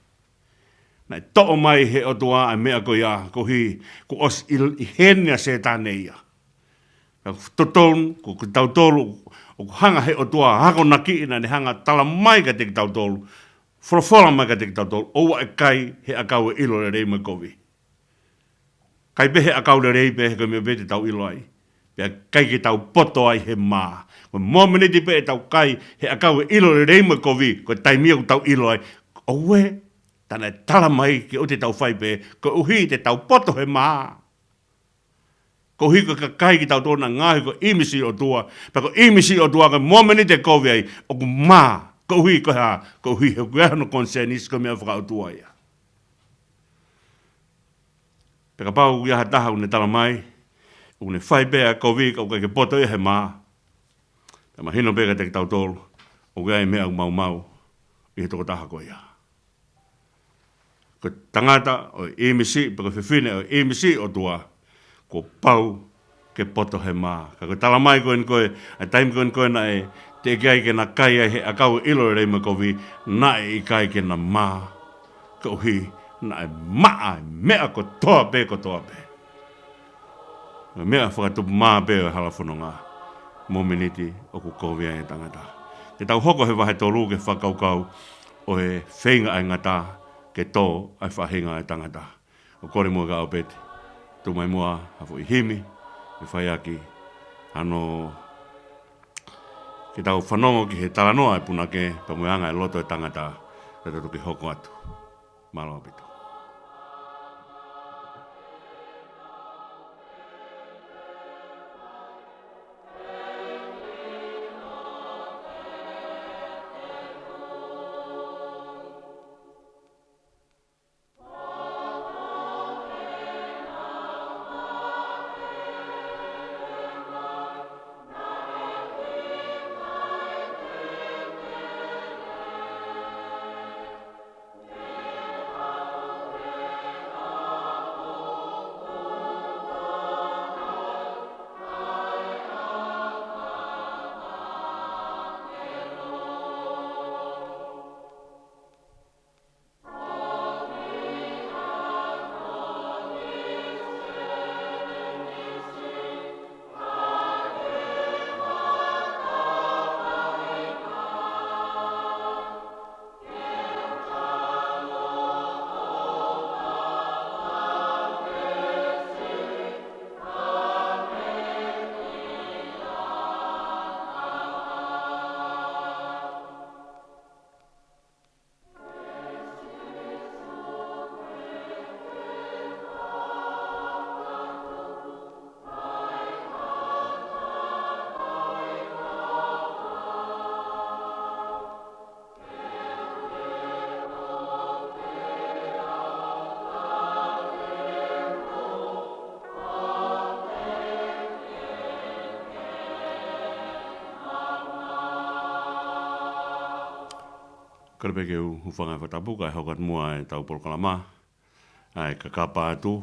Nai to'o mai he Otua ai mea ko ia, ko hi, ko os i henia se tāne ia. Totonu, ko tautolu, o hanga he Otua, hako naki ina ne hanga tala mai ka te tautolu, whorofora mai ka te tautolu, oua e kai he akau e ilo le rei mai kovi. Kai pe he akau le rei pe he ko me vete tau ilo ai. Pea kai ke tau poto ai he maa. Ko mominiti pe e tau kai he akau e ilo le rei mai kovi, ko taimia ku tau ilo ai. Oue, tana tala mai ki o te tau whaipe, ko uhi te tau poto he maa. Ko uhi ko ka kai ki tau tōna ngāhi ko imisi o tua, pa ko imisi o tua ko momeni te kovi ai, o ku maa, ko uhi ko ha, ko uhi he kuehano konsenis ko mea whaka o tua ia. Peka pau ia hataha une tala mai, une whaipe a kovi ko ke poto ia he maa. Tama hino peka te ki tau tōlu, o gai mea mau mau, i he toko taha ko ia. Ko tangata o imisi, pa ko whiwhine o imisi o tua, ko pau ke poto he maa. Ka ko tala mai koe ni koe, a taimi koe ni koe na e te kai ke na kai ai he akau ilo rei ma kovi, na e i kai ke na maa. Ka uhi, na e maa, mea ko toa pe ko toa pe. Mea whakatupu maa pe o halafononga, mominiti o ku kovi ai tangata. Te tau hoko he wahe tōru ke whakaukau o he whenga ai ngata, ke tō ai whahinga ai tangata. O kore mua ka opeti. Tu mai mua hafo i himi, i whaiaki. Ano, ke tau whanongo ki he talanoa e punake, pa muanga e loto e tangata, e tatu ki hoko atu. Malo apitu. Karepeke hufanga whatapu kai hokat mua e tau polkalama. Ai ka kapa atu.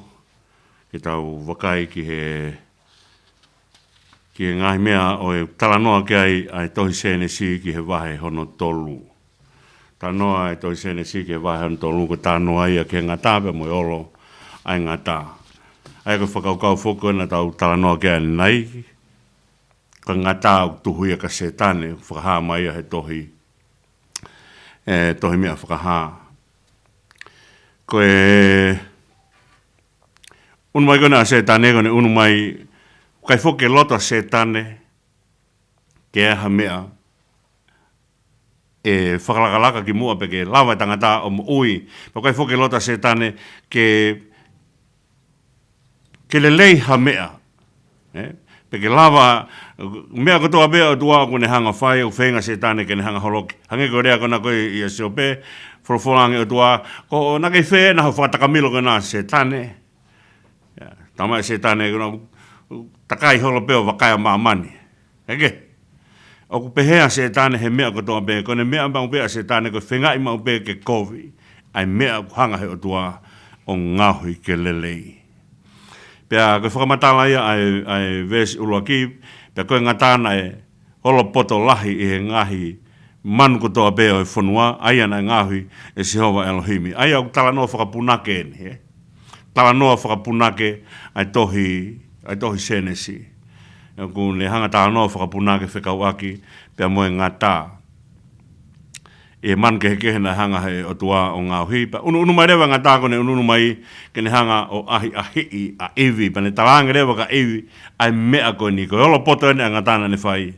Ki tau wakai ki he ngāhi mea o e talanoa ki ai tohi Senesi ki he wahe hono tolu. Tanoa ai tohi Senesi ki he wahe hono tolu ko tanoa ia ki he ngata pe mo olo ai ngata. Ai ko whakaukau whoko na tau talanoa ki ai nei. Ka ngata au tuhui ka setane whakaha mai he tohi. Tohi mea whakaha. Ko unu mai kona setane kone unu mai kai whoke lota setane ke aha mea whakalakalaka ki mua peke lawa tangata o mo ui. Pa kai whoke lota setane ke lelei ha mea. Peke lava, mea kotoa bea o tua kone hanga whai o whenga setane ke ne hanga holoki. Hange ko rea kona koe i a siope, whorofolange o tua, ko nake whee na hau whatakamilo kona setane. Tamai setane kona takai holo peo wakaya maamani. Heke? O ku pehea setane he mea kotoa bea, kone mea mau bea setane ko whengai mau bea ke kovi. Ai mea hanga he o tua o ngāhi ke lelei. Pea koe whakamatala ia ai vesi uluaki, pea koe ngatana e holo poto lahi i he ngāhi manu kotoa bea o e whanua, aia na ngāhi e Sihova Elohimi. Aia au talanoa whakapunake eni, talanoa whakapunake ai tohi Senesi. Ku le hanga talanoa whakapunake whekauaki, pea moe ngata. E man ke hekehe na hanga he Otua o ngāhi. Unu mai rewa ngata kone unu mai ke ne hanga o ahi'ahi'i a iwi. Pa ne talanga rewa ka iwi ai mea koe ni. Koe olo poto ene a ngatana ne whai.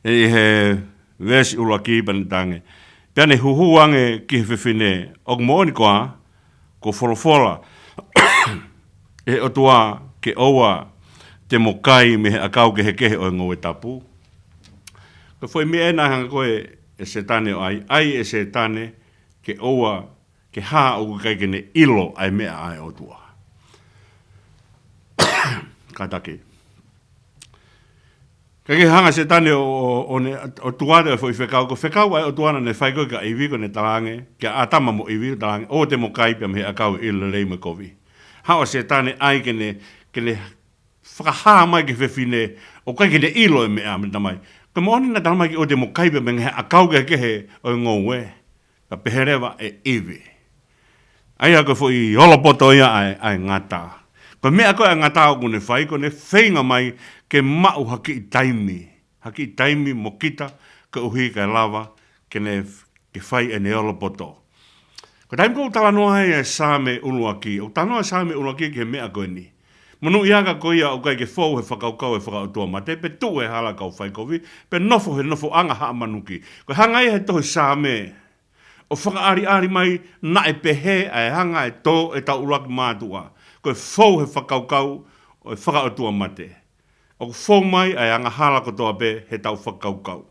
E he vesi uluaki pa ne tange. Pea ne huhuange ki he whiwhine. Ok mooni koa, ko whorofola. E Otua ke oua te mokai me he akau ke hekehe o Ngoue Itapu. Ko foi me ena hanga koe e setane o ai e setane ke oua, ke haa o kai kene ilo ai mea ai Otua. Katake. Kake hanga setane o tuare o foi whekau, ko whekau ai Otua na ne whaiko ka iwi ko ne talange, ke atama mo iwi talange, o te mo kai pia me he akau ilo rei me kovi. Hao setane ai kene whakahaa mai ke whewhine, o kai kene ilo e mea me tamai. Ka moani na talama ki o te mo kaipe me ngehe akau ke he o ngoue. Ka peherewa e iwi. Aia ko fo i holopoto ia ai ngata. Ko mea koe a ngata o kune whai, ko ne whainga mai ke mau haki i taimi. Haki i taimi mo kita, ka uhi ka lava, ke whai e ne holopoto. Ko taimi ko talanoa hei e sāme uluaki. O tanoa sāme uluaki ke mea koe ni. Manu iaga ko ia o kai ke fou he whakaukau e whakautua mate, pe tu e hala kau whaikovi, pe nofo he nofo anga haa manuki. Ko hanga ia he tohi sāme, o whakaari mai na e pehe e hanga e tō e tau uluaki mātua. Ko e fou he whakaukau o e whakautua mate. O fou mai e anga hala kotoa pe he tau whakaukau.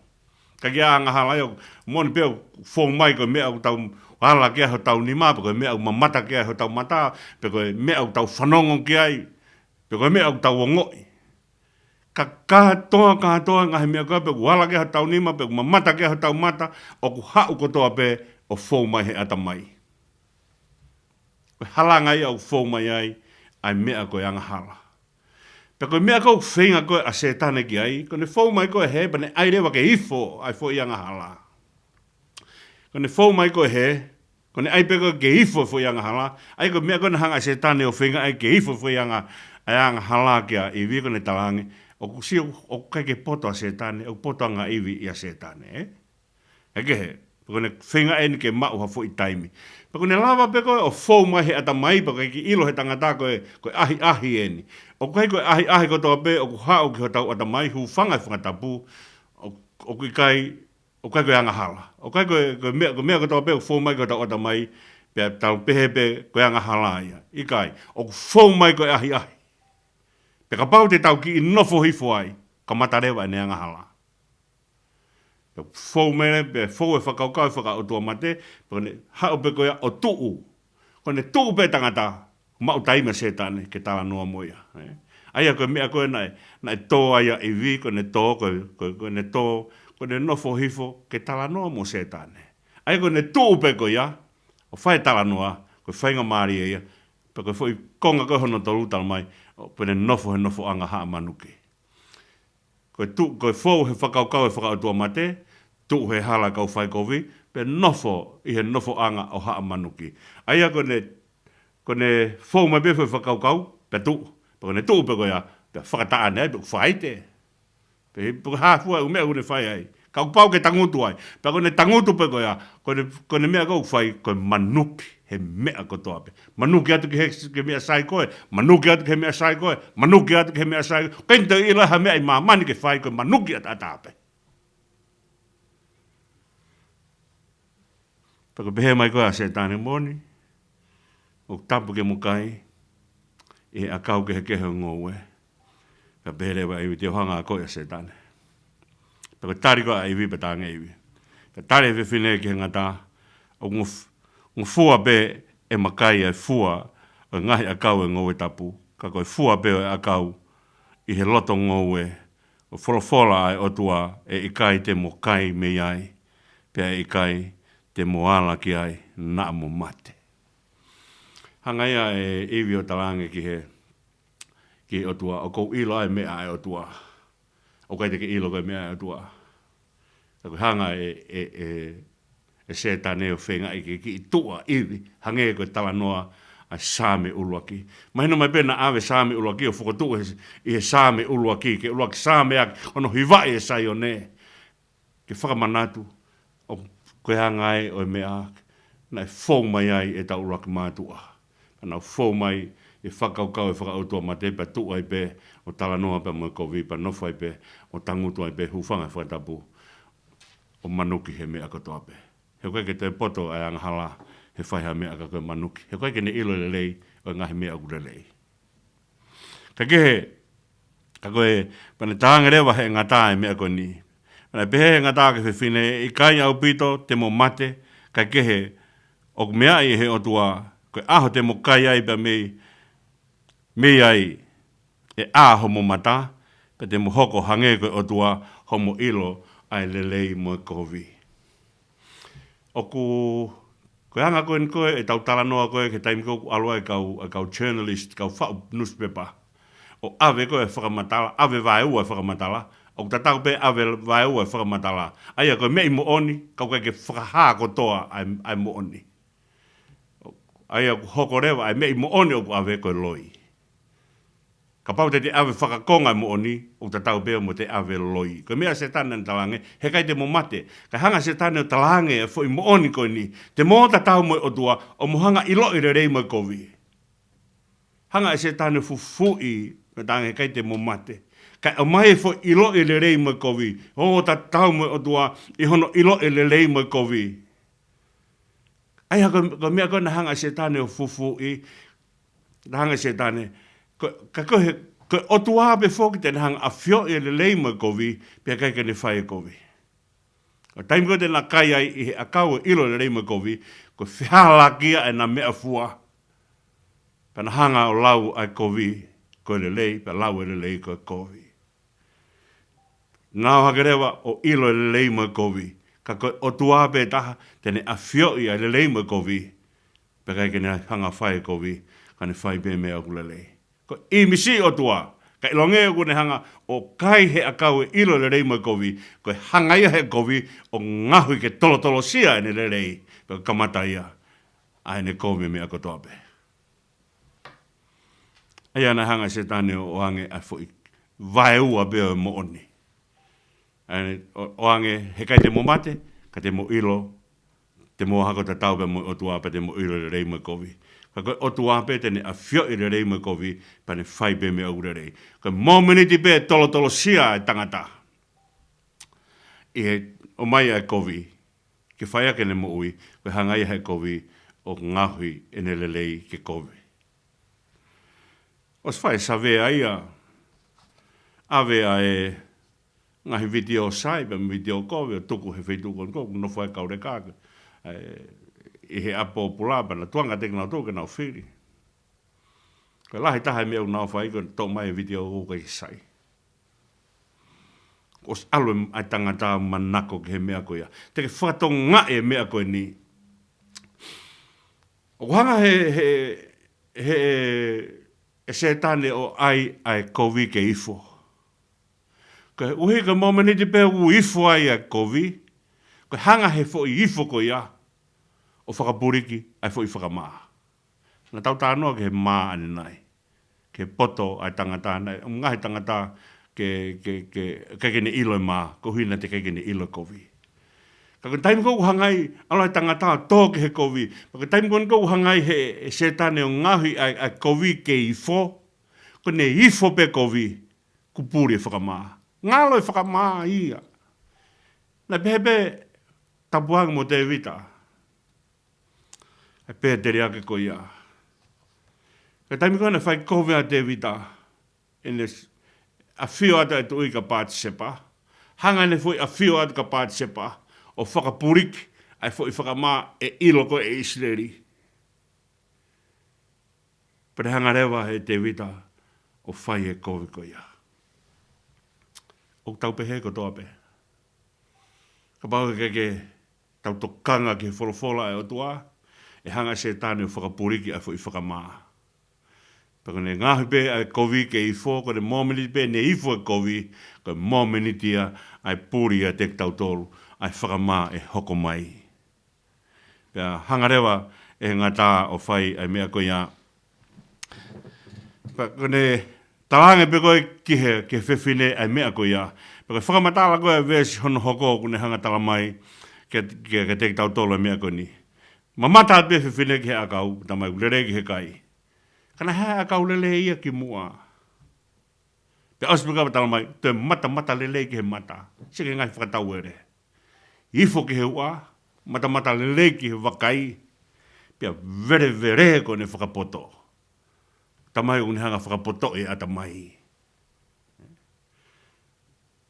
Ka kia anga hala ia, moni peo fou mai ko mea o tau hala kia ho tau nima, pe ko mea o mamata kia ho tau mata, pe ko mea o tau whanongo kia ai, pe koe mea au tau o ngoi. Ka katoa ngahi mea koe, pe ku hala ke ha tau nima, pe ku mamata ke ha tau mata, o ku hau kotoa pe o fou mai he ata mai. Koe hala ngai au fou mai ai mea koe anga hala. Pe koe mea koe whenga koe a setane ki ai, koe fou mai koe he, pa ne airewa ke ifo ai fo i anga hala. Koe fou mai koe he, koe ai pe koe ke ifo fo i anga hala, ai koe mea koe na hanga setane o whenga ai ke ifo fo i anga anga hala kia i wiko ne talange, o kusi o kai ke poto a setane, o poto anga iwi i a setane, Heke he, pako ne whenga eni ke mau ha fo i taimi. Pako ne lava pe koe o fou mai he ata mai, pako ki ilo he tangata koe ahi'ahi'i eni. O kai koe ahi'ahi'i kotoa pe, o ku hao ki ho tau ata mai, hu whangai whangatapu, o kai koe anga hala. O kai koe mea kotoa pe, o fou mai koe tau ata mai, pe tau pehe pe koe anga hala ia. Ikai, o ku fou mai koe ahi'ahi'i. Pe ka pau te tau ki i nofo hifo ai, ka matarewa e ne anga hala. Pe fou mene, pe fou e whakaukau e whakautua mate, pe ne hao pe koea o tuu. Ko ne tuu pe tangata, mau taima setane ke tala noa moia. Aia koe mea koe nai tō aia i vi, ko ne tō, ko ne nofo hifo ke talanoa mo setane. Ai ko ne tuupe ko ia, o whai talanoa, ko whainga maari ia, pe ko whai konga ko hono tolu tal mai, pe ne nofo he nofo anga haa manuke. Ko fōu he whakaukau e whakautua mate, tu he hala kau whai kovi, pe nofo i he nofo anga o haa manuki. Aia ko ne fōu mai befe whakaukau, pe tu, pe ko ne tuupe ko ia, pe whakataane ai, pe ko whaite. Pe hāfua u mea une whai ai. Kau pau ke tangutu ai. Pe ko ne tangutu pe ko ia, ko ne mea kou whai, ko manuki he mea ko toa pe. Manuki atu ke mea sai koe, manuki atu ke mea sai koe, manuki atu ke mea sai koe. Kenta i laha mea i mamani ke whai koe, manuki atu atape. Pe ko pehe mai koe a se tāne moni, o tapu ke mukai, i akau ke he kehe ngoue. Ka pehe rewa iwi te ohanga a koe a se tāne. Pe ko tari koe a iwi pe tānge iwi. Ka tari he whine ki he ngata, o ngufua be e makai e fua, o ngahi akau e Ngoue Tapu. Ka koe fua be o e akau, i he loto ngoue, o wholofola ai Otua, e ikai te mo kai me iai, pe e ikai te mo ala ki ai, na mo mate. Hanga ia e iwi o talange ki Otua, o kou ilo ai mea ai Otua. O kai te ke ilo koe mea ai Otua. Ka koe hanga e se tāne o whenga i ki tua iwi, hange koe talanoa ai sāme uluaki. Mahino mai pena awe sāme uluaki o whakotu i he sāme uluaki, ke uluaki sāme aki, ono hiwai e sai o ne. Ke whakamanatu, o koe hanga ai o mea aki, nai whou mai ai e tau uluaki mātua. Nau whou mai e whakaukau e whakautua ma te pa tu ai pe, o talanoa pe mo kovi, pa nofu ai pe, o tangutu ai pe, hufanga whaitapu, o manuki he mea katoa pe. He koe ke te poto ai angahala he whaiha mea ka koe manuki. He koe ke ne ilo le lei o ngahi mea ure lei. Ka kehe, ka koe, pane tānga rewa he ngata e mea koe ni. Pane pehe he ngata ke whiwhine, i kai au pito te mo mate, ka kehe, o mea i he Otua, koe aho te mo kai ai pa mei ai e aho mo mata, pa te mo hoko hange koe Otua, homo ilo ai le lei mo kovi. Oku koe hanga koe ni koe, e tau talanoa koe, ke taimi koe alua e kau journalist, kau whau newspaper. O ave koe e whakamatala, ave vai ua e whakamatala, o tatau pe ave vai ua e whakamatala. Aia koe mei mo oni, kau koe ke whakahaa kotoa ai mo oni. Aia hoko rewa, ai mei mo oni o ave koe loi. Ka pau te ave whakakonga mo oni, o tatau pēo mo te ave loi. Ko mea se tāne talange, he kai te mo mate. Ka hanga se tāne o talange e fwoi mo oni koe ni. Te mo tatau mo Otua, o mo hanga ilo i re rei mo kovi. Hanga e se tāne fufui, me tānge he kai te mo mate. Ka o mai e fwoi ilo i re rei mo kovi. O tatau mo Otua, i hono ilo i re rei mo kovi. Ai ko mea koe na hanga se tāne o fufui, na hanga se tāne, ka koe Otua pe foki te hanga a fio e le lei mo kovi, pia kai ke ne whai e kovi. O taimi koe te na kai ai i he akau e ilo le lei mo kovi, ko whihalakia e na mea fua, pa na hanga o lau ai kovi, koe le lei, pa lau e le lei koe kovi. Nau hakerewa o ilo le lei mo kovi, ka koe Otua pe taha, te ne a fio i le lei mo kovi, pa kai ke ne hanga whai e kovi, ka ne whai pe mea kule lei. Ko i misi Otua, ka ilonge o kune hanga o kai he akau e ilo le rei mo kovi, ko hanga ia he kovi o ngahui ke tolo sia ene le rei, pe kamata ia, a ene kovi me ako toape. Aia na hanga se tane o ange a fwoi, vai ua beo mo oni. O ange he kai te mo mate, ka te mo ilo, te mo hako ta tau pe mo Otua pe te mo ilo le rei mo kovi. Ka koe Otua pe tene a fio i le rei mo kovi, pa ne whai pe me au rei. Ka mō miniti pe tolo sia e tangata. I he o mai ai kovi, ke whai ake ne mo ui, koe hangai hai kovi o ngahui ene le lei ke kovi. Os whai sa vea ia, a vea e ngahi video sai, pa video kovi, o tuku he whaitu kon koku, no whai kaure kāka. I he apo pulapa na tuanga teki nau tōke nau whiri. Koe lahi taha mea u nau whai, koe tō mai video o kai sai. os alwe ai tangata manako ke he mea koe ia. Te ke whatonga e mea koe ni. O hanga e setane o ai kovi ke ifo. Ka uhi ka momeni te pēr u ifo ai kovi. Ka hanga he fo i ifo ko ia. O whakapuriki ai fo i whakamaa. Nga tau tānoa ke he maa ane nai. Ke poto ai tangata nai. Ngahi tangata ke kene ilo e maa. Ko huina te kene ilo kovi. Ka taimi kou hangai alai tangata tō ke he kovi. Ka taimi kou hangai he setane o ngaahi ai kovi ke ifo. Ko ne ifo pe kovi. Kupuri e whakamaa. Ngalo e whakamaa ia. Na pepe tapuanga mo te vita. E pēr te rea ke ko ia. Ka taimi kou na whai kovi a te vita. Ene a whio ata e tui ka pāti sepa. Hanga ne fui a whio ata ka pāti sepa. O whakapuriki, ai fo i whakamā e iloko e Israeli. Pere hanga rewa he te vita o whai e kovi ko ia. O tau pehe ko toa pe. Ka pau ke tau tokanga ke wholofola e Otua, e hanga se tāne o whakapuriki ai fo i whakamā. Pako ne ngāhi pe ai kovi ke ifo, ko ne mōmeniti pe ne ifo e kovi, ko mōmenitia ai puri a te tau tolu. Ai whakamā e hoko mai. Pea hangarewa e ngata o whai ai mea koe ia. Kone talange pe koe ke whewhine ai mea koe ia. Pea koe whakamatala koe vesi hono hoko kune hangatala mai ke te tau tolo ai mea koe ni. Mamata pe whewhine ki he akau, tamai ulere ki he kai. Kana hea akau lele ia ki mua. Pea auspika tala mai, te mata lele ki he mata. Sike ngai whakatau ere. Ifo ki he ua, mata lele ki he wakai, pia vere ko ne whakapoto. Tamai o ni hanga whakapoto e ata mai.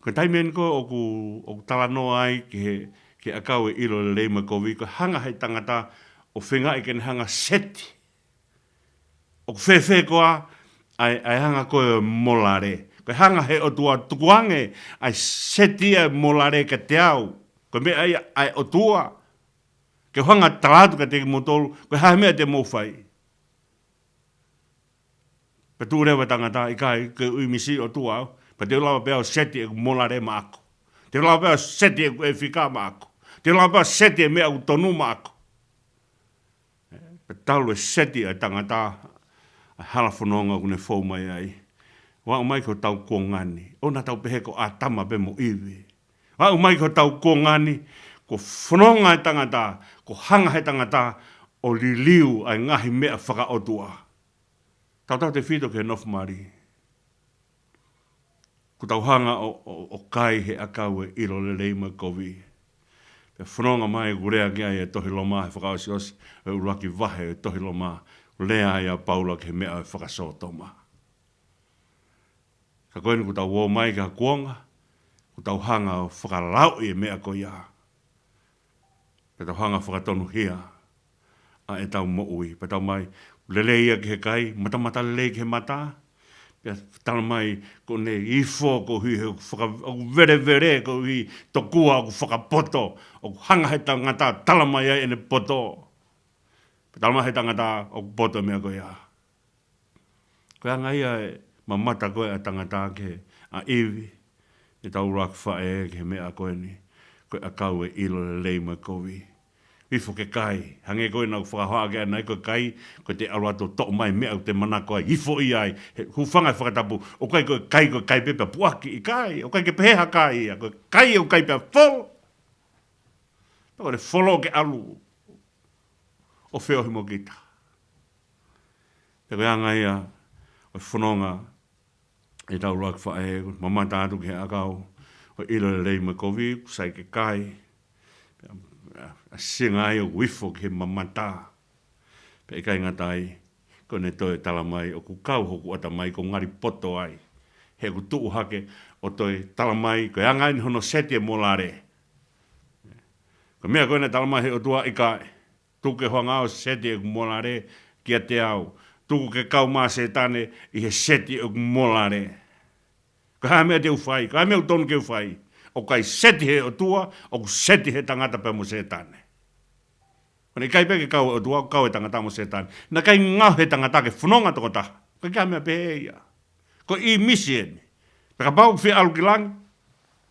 Ko taimen ko o talanoa ai ki akau e ilo le leima kovi, ko hanga hei tangata o whenga i kene hanga seti. O whewhe koa ai hanga koe molare. Ko hanga he Otua tukuange ai seti e molare ka te au. Ko me ai Otua. Ke hanga talatu ka teke motolu, ko hae mea te mowhai. Pa tu rewa tangata i kai ke uimisi Otua au. Pa te lawa pēo seti e molare maako. Te lawa pēo seti e whika maako. Te lawa pēo seti e mea utonu maako. Pa talu e seti e tangata a halafononga kune fau mai ai. Wa umai ko tau kongani. Ona tau peheko a tama pe mo iwi. Wa umai ko tau kongani. Ko whanonga e tangata, ko hanga he tangata, o liliu ai ngahi mea whakaotua. Tau te whito ke nofu mari. Ko tau hanga o kai he akau e ilo le leima kovi. Pe whanonga mai gurea ki ai e tohi loma he whakaosi osi, e uluaki vahe e tohi loma, lea ai a paula ke mea e whakasotoma. Ka koeni ko tau wō mai ka kuonga, ko tau hanga o whakalau e mea ko ia. Pe tau hanga whakatonu hia a etau mo'ui. Pe tau mai lele ia ki he kai, mata lele ki he mata. Pe tau mai ko ne ifo ko hui vere ko hui tokua ko whakapoto. O hanga he tangata talamai ai ene poto. Pe tau mai he tangata o poto mea ko ia. Ko anga ia e mamata koe a tangata ke a iwi. E tau rak whae ke mea koe ni. Koe akau e ilo le leima kovi. Wifo ke kai. Hange koe nau whakahoa ke anai koe kai. Koe te aluato tō mai mea o te mana koe. Ifo i ai. Hufanga whakatapu. O kai koe kai pepe puaki i kai. O kai ke peheha kai. Koe kai o kai pea fol. Pako ne folo ke alu. O wheo himo kita. Pako anga ia. O whanonga. E tau rak whae. Mamata atu ke akau. O ilo le leima kovi, kusai ke kai, a singa ai o wifo ke mamata. Pe kai ngatai, ko ne toi talamai o ku kau hoku ata mai ko ngari poto ai. He ku tuu hake o toi talamai, ko angai ni hono seti e molare. Ko mea koe ne talamai he o tua i kai, tuke hoanga o seti e molare kia te au. Tuku ke kau maa se tane i he seti e molare. Ko hae mea te uwhai, ko hae mea utonu ke uwhai. o kai seti he Otua, o seti he tangata pe mo setane. Kone kai peke kau Otua, kau he tangata mo setane. Na kai ngau he tangata ke whanonga toko taha. Kai kia mea pehe ia. Ko I misi ene. Peka pau whi alu ki langi,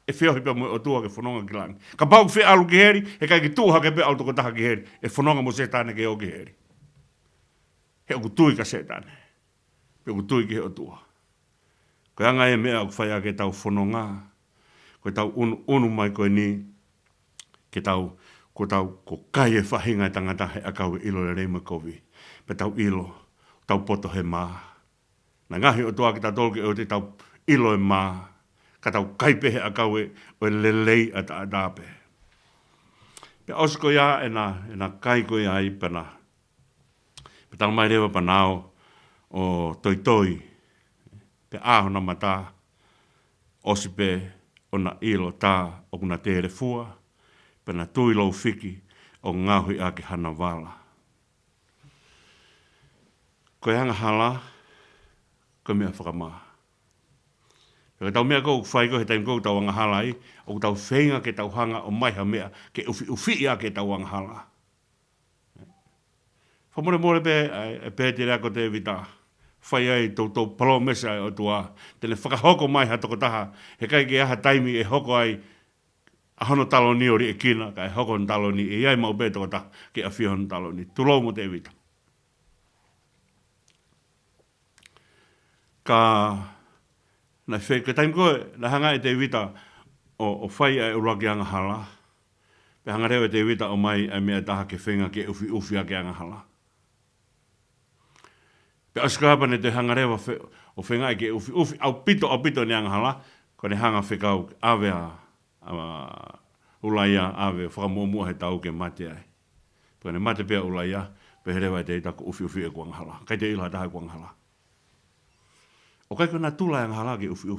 e whiohi pe mo Otua ke whanonga ki langi. Ka pau whi alu ki heri, he kai ki tūha ke pe alu toko taha ki heri, e whanonga mo setane ke o ki heri. He oku tui ka setane. Pe oku tui ki he Otua. Ko anga e mea ku whaia ke tau whanonga. Ko tau unu mai koe ni, ke tau, ko kai e whahinga tangata he akau e ilo le reima kovi. Pe tau ilo, tau poto he maa. Na ngahi Otua ki tau tolke o te tau ilo e maa. Ka tau kaipe he akau e o lelei a ta adape. Pe osko ia e na kai koe ai pana. Pe tau mai rewa panao o toitoi. Pe aho na mata. Osipe o na ilo tā o kuna tere fua. Pe na tui lau fiki o ngāhui ake hana wala. Ko e hanga hala, ko mea whakamaa. Pe tau mea kou whai ko he taim kou tau anga hala i, o tau whenga ke tau hanga o maiha mea ke ufi ia ke tau anga hala. Whamore more pe e pētere ako te vita. Whai ai tau palo mesa o tua. Tene whakahoko mai ha toko taha. He kai ke aha taimi e hoko ai a hono talo ni ori e kina. Ka e hoko no talo ni e iai mau pe toko taha ke a whio hono talo ni. Tulou mo te vita. Ka na whai ke taimi koe na hanga e te vita o whai ai uluaki anga hala. Pe hanga rewa te vita o mai ai mea taha ke whenga ke ufi ake anga hala. Pe askapa ne te hanga rewa o whengai ke ufi au pito ni anga hala, ko ne hanga whekau Havea, ulaia Havea, whakamua he tau ke mate ai. Pe ne mate pia ulaia, pe he rewa te itako ufi e kuanga hala. Kai te ila taha kuanga hala. O kai kona tula anga hala ke ufi.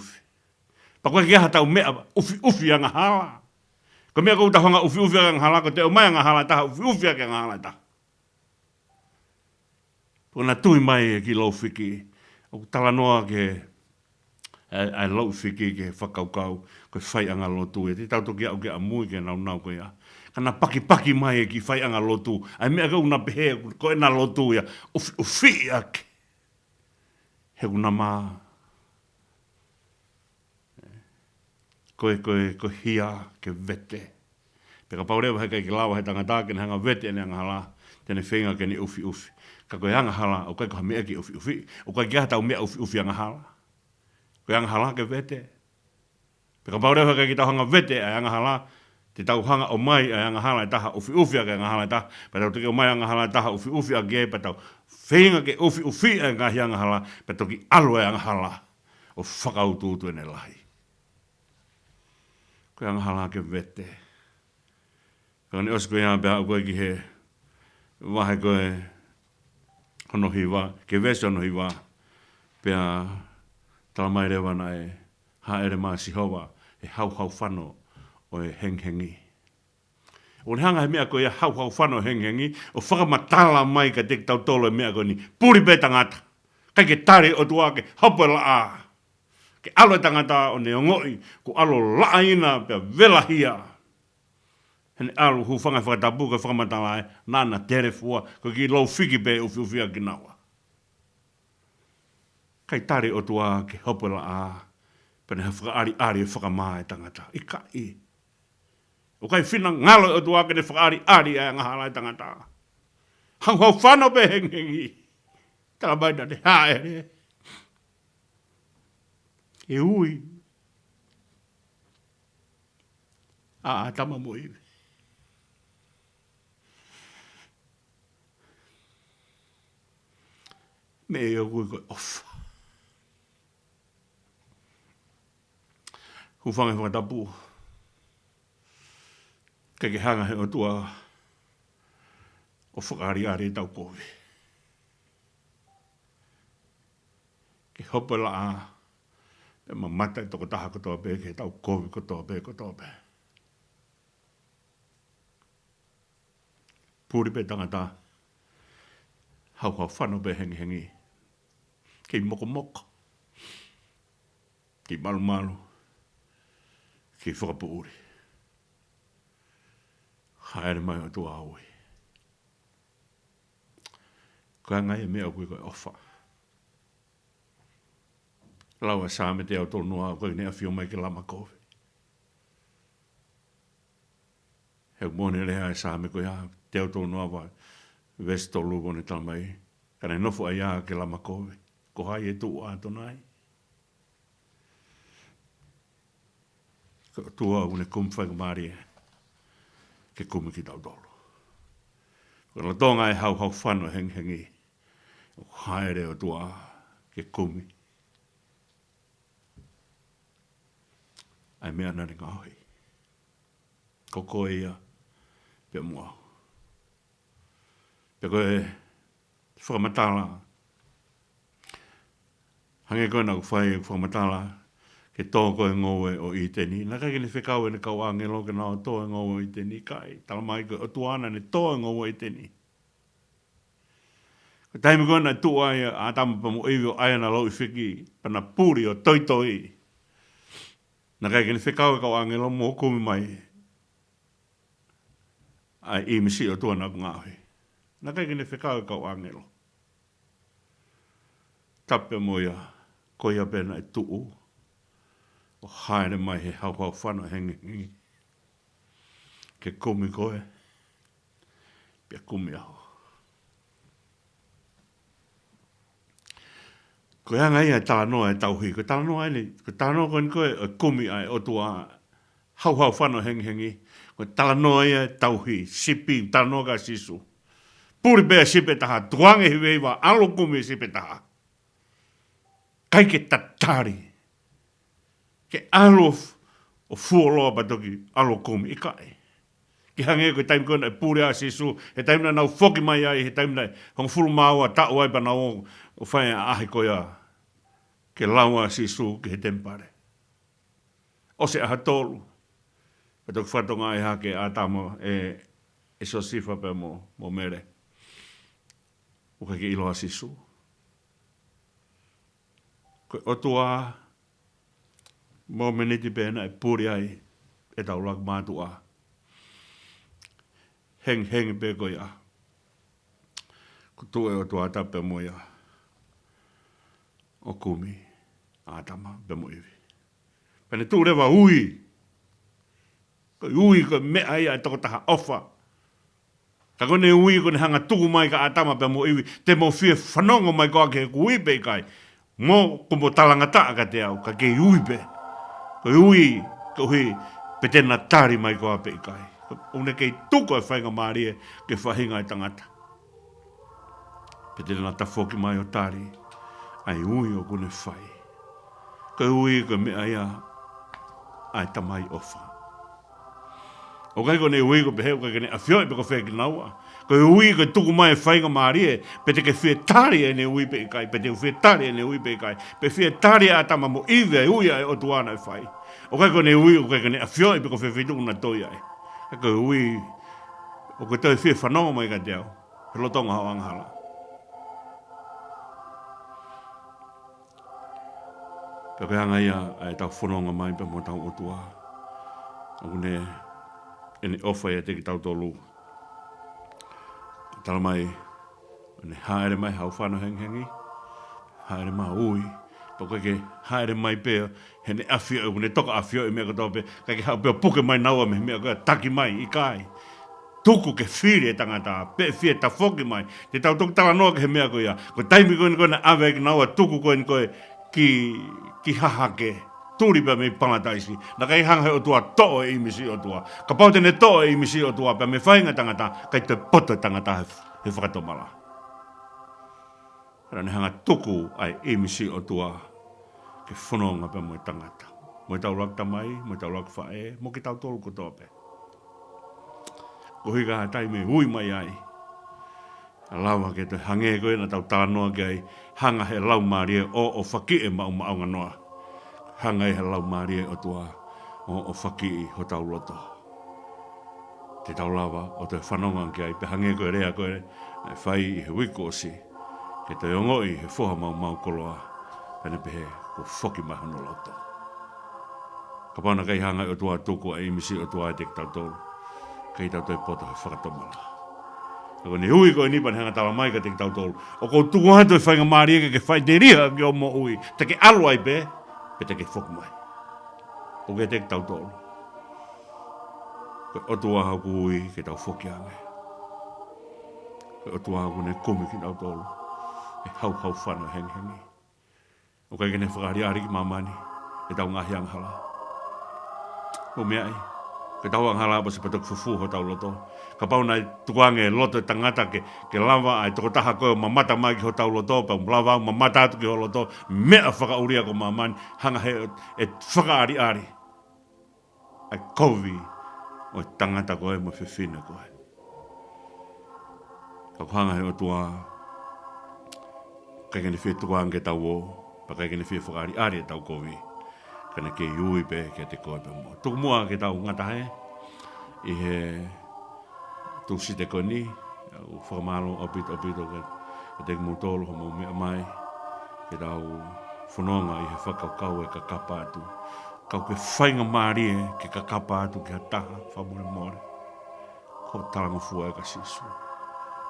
Pa koe ke aha tau mea ufi anga hala. Ko mea kou tahonga ufi anga hala, ko te o mai anga hala taha ufi ake anga hala taha. Puna tui mai e ki lau whiki. O talanoa ke ai lau whiki ke whakaukau. Koe whai anga lotu e. Te tau toki au ke amui ke nau koe a. Kana paki mai e ki whai anga lotu. Ai mea kau na pehe koe na lotu ia. Ufi ake. He kuna maa. Koe hia ke vete. Peka paurewa heka ki lawa he tangata ke hanga vete ne anga hala. Tene whenga ke ni ufi. Ka koe anga hala, o koe koha mea ki ufi. O koe kia tau mea ufi anga hala. Koe anga hala ke vete. Peka paurewa heka ki tau hanga vete ai anga hala. Te tau hanga o mai ai anga hala e taha ufi ake anga hala e taha. Pa tau toki o mai anga hala e taha ufi ake. Pa tau whenga ke ufi ai ngahi anga hala. Pa toki alo e anga hala. O whakaututu ene lahi. Koe anga hala ke vete. Koe ni osko ia pia koe ki he. Wahe koe. Hono hiwa, ke vese hono hiwa, pia talamai rewa na e haere maa sihowa, e hau whano o e henghengi. O ne hanga he mea ko e hau whano o henghengi, o whakamatala mai ka te tau tolo e mea ko ni puri pe tangata. Kai ke tare o tua ke hopo la a. Ke alo e tangata o ne ongoi, ko alo la ina pia vela hia. Hene alu hu whanga whakatapu ka whakamatala e nana tere fua ko ki lau whiki pe ufi a kinawa. Kai tare o tua ke hopela a pene he whakaari e whakamaa e tangata. I ka i. O kai whina ngalo o tua ke ne whakaari e ngahala e tangata. Hau whano pe hengengi. Tala baina te haere. E ui. Tama mo iwi. Me e o kui koe ofa. Huwhange whakatapu. Ke hanga he o tua o whakaari tau kowe. Ke hopa la a e mamata e toko taha kotoa pe ke tau kowe kotoa pe. Puri pe tangata. Hau whano pe hengi. Kei moko. Kei malu. ki whakapuuri. Haere mai o tua aui. Koe ngai e mea koe koe ofa. Laua sā me te au tolu noa koe ne a whio mai ke lama koe. Heu mone leha e sā me koe ha te au tolu noa vai. Vesi tolu kone tala mai. Kana nofo ai a ke lama koe. Ko hai e tu ato nai. Ko tua une kumwhai ka maari e. Ke kumi ki tau tolu. Ko la tonga e hau whanu hengi. O haere o tua ke kumi. Ai mea nari ngāhi. Ko koe ia pe mua. Pe koe whakamatala. Hange koe na whai whakamatala ke tō koe Ngoue Itenii. Nā kai kene whekau e ne kau angelo ke nā o tō Ngoue Itenii kai. Tala mai koe o tuana ne tō Ngoue Itenii. Ko taimi koe na tu ai a tama pa mo iwi o aia na lau i whiki pana puri o toitoi. Nā kai kene whekau e kau angelo mo kumi mai. Ai i misi o tuana ku ngāhi. Nā kai kene whekau e kau angelo. Tape mo ia koia pena e tuu. O haere mai he hau whana hengi. Ke kumi koe. Pia kumi aho. Ko ia ngai e tānoa e tauhi. Ko tānoa e ni. Ko tānoa koe ni koe e kumi ai Otua. Hau whana hengi. Ko tānoa e tauhi. Sipi tānoa ka sisu. Puri bea sipe taha. Tuange hiweiwa. Alo kumi sipe taha. Kai ke tatari. Ke alo o fuoloa patoki alo kumi i kai. Ki hange koe taimi koe na e pūrea sisu, he taimi na nau whoki mai ai, he taimi na hong fulu māua tau ai pa na o whae ahi koe a ke laua sisu ki he tempare. O se aha tolu. Patoki whatonga e hake a tamo e so sifa pe mo mere. O ke iloa sisu. Koe Otua mo meniti pēna e pūri ai e tau ongomatu'aa. Heng pe koe a. Ko tu e Otua tape mo ia. O kumi. Atama pe mo iwi. Pene tu rewa ui. Ko ui ko mea ia e toko taha ofa. Ka kone ui kone hanga tuku mai ka atama pe mo iwi. Te mo fie whanongo mai koa ke ui pe kai. Mo kumo talangataa ka te au. Ka ke ui pe. Ko ui ko hui pe tena tari mai koa pe kai. Une kei tuko e whainga maari e ke whahinga e tangata. Pe tena tafoki mai o tari. Ai ui o kune whai. Ko ui ko mea ia ai tamai ofa. O kai ko ne ui ko peheu ka kene a whioi pe ko wheki naua. Ko ui ko tuku mai e whainga maari e pe te ke whie tari e ne ui pe kai. Pe te whie tari e ne ui pe kai. Pe whie tari a tama mo iwe e ui e o tuana e whai. O kai ko ne ui ko kai kene a whioi pe ko whewhitu na toi ai. Ko ui o ko toi whie whanonga mai ka te au. He lotonga hao anghala. Pe koe hanga ia e tau whanonga mai pe mo tau Otua. O ne ene ofa ia te ki tau tolu. Tala mai, ne haere mai hau whana hengi. Haere mai ui. Pa koe ke haere mai pēr, he ne awhio, ne toka awhio e mea katoa pēr, kai ke hau pēr puke mai naua me mea koe taki mai i kai. Tuku ke whiri e tangata, pē whie ta whoki mai. Te tau tuku tala noa ke he mea koe ia. Ko taimi koe ni koe na awe ki naua tuku koe ni koe ki hahake. Tūri pia me pangataisi. Na kai hanga he Otua to'o e imisi Otua. Ka pau tene to'o e imisi Otua pia me whainga tangata, kai te poto tangata he whakatomala. Rane hanga tuku ai imisi Otua ke whanonga pia mo tangata. Mo tau lak tamai, mo tau lak whae, mo ki tau tolu ko tope. Ko hika ha tai me hui mai ai. Lawa ke te hange koe na tau tānoa ke ai hanga he lau marie o whaki e mau maunga noa. Hanga he lau marie Otua o whaki ho tau loto. Te tau lawa o te whanonga ke ai pe hange koe rea koe na whai i he wikosi. Ke te ongoi he whoha mau koloa. Pene pehe ko whoki mai hono loto. Ka pauna kai hanga o tua tuku a imisi o tua te tau tolu. Kai tau toi poto he whakatomala. Ako ni hui ko ni pan hanga tawa mai ka te tau tolu. O ko tuku hatu e whainga maari ke whai te riha ki o mo ui. Te ke alu ai pe te ke whoku mai. O ke te tau tolu. O tua haku ui ke tau whoki ange. O tua haku ne kumi ki tau tolu. E hau whana hengi. O kai kene whakariari ki mamani. E tau ngaahi anghala. O mea ai. Ke tau anghala pa se patok fufu ho tau loto. Ka pau nai tukuange loto e tangata ke lava ai toko taha koe mamata mai ki ho tau loto. Pa lava mamata atu ki ho loto. Mea whakauria ko mamani. Hanga he e whakaari. Ai kovi. O tangata koe mo whiwhina koe. Ka hanga he o tua. Kai kene whi tukuange tau o. Pa kai kene whi whakaari e tau kovi. Kana ke iui pe ke te koe pe mua. Tuku mua ke tau ngatahe. I he tusi te koe ni. O whakamalo opito ke te mutolo ho mau mea mai. Ke tau whanonga i he whakaukau e ka kapa atu. Kau ke whainga maari e ke ka kapa atu ke ha taha whamure more. Ko talangofua e ka sisu.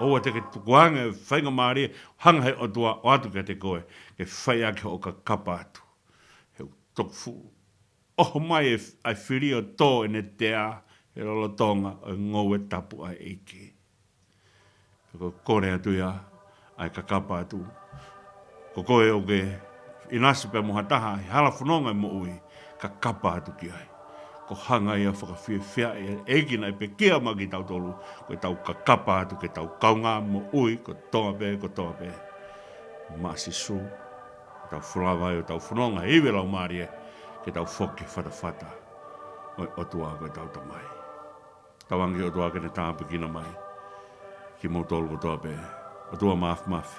Oua te ke tukuanga e whainga maari e hanga he o tua o atu ke te koe. Ke whai ake o ka kapa atu. Tofu. Oh mai ai whiri o tō ene te a he rolotonga o Ngoue Itapu ai eike. Ko kore atu ia ai ka kapa atu. Ko koe o ke inasi pe mohataha he hala whanonga mo ui ka kapa atu ki ai. Ko hanga ia whakawhia e eiki nai pe kia maki tau tolu. Ko tau ka kapa atu ke tau kaunga mo ui ko toa pe. Masi su. Tau whulawai o tau whanonga iwe lau maari e. Ke tau whoke whata. O Otua koe tau tamai. Tawangi Otua kene tāpu kina mai. Ki mautolu ko toa pe. Otua mafi.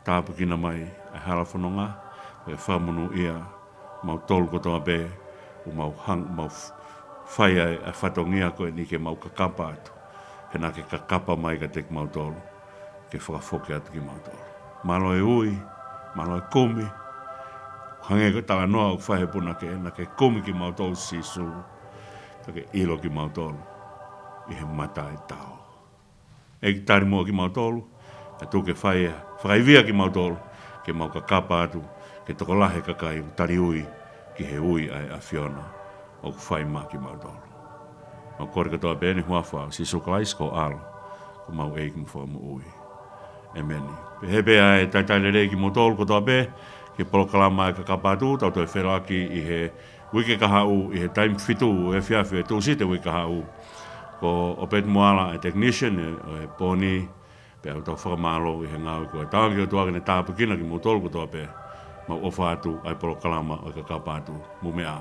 Tāpu kina mai. Ai hala whanonga. Koe whamunu ia. Mautolu ko toa pe. O mau whai ai whatongia koe ni ke mau kakapa atu. Hena ke kakapa mai ka te mautolu. Ke whakawhoke atu ki mautolu. Malo e ui. Malo e komi. Hange ko tala noa o whahe puna ke na ke komi ki mautolu sisu. Ta ke ilo ki mautolu. I he mata e tau. E ki tari mua ki mautolu. E tu ke whae whakaivia ki mautolu. Ke mau ka kapa atu. Ke toko lahe kakai tari ui. Ki he ui ai a Fiona. O ku whae ma ki mautolu. O kore katoa bene huawha. Sisu kalais ko alo. Ko mau eiki mwha mo ui. Emeni. He bea e taitailere ki mautolu katoa be. Ke polokalama e ka kapatu, tau toi wheraki i he wike kahau, i he time fitu e whiawhi e tūsite wike kahau. Ko opet moala e technician e poni, pe au tau whakamalo i he ngāu ko e tāngi o tuakene tāpukina ki mōtolu ko toa pe, mau ofa atu ai polokalama o ka kapatu, mu mea.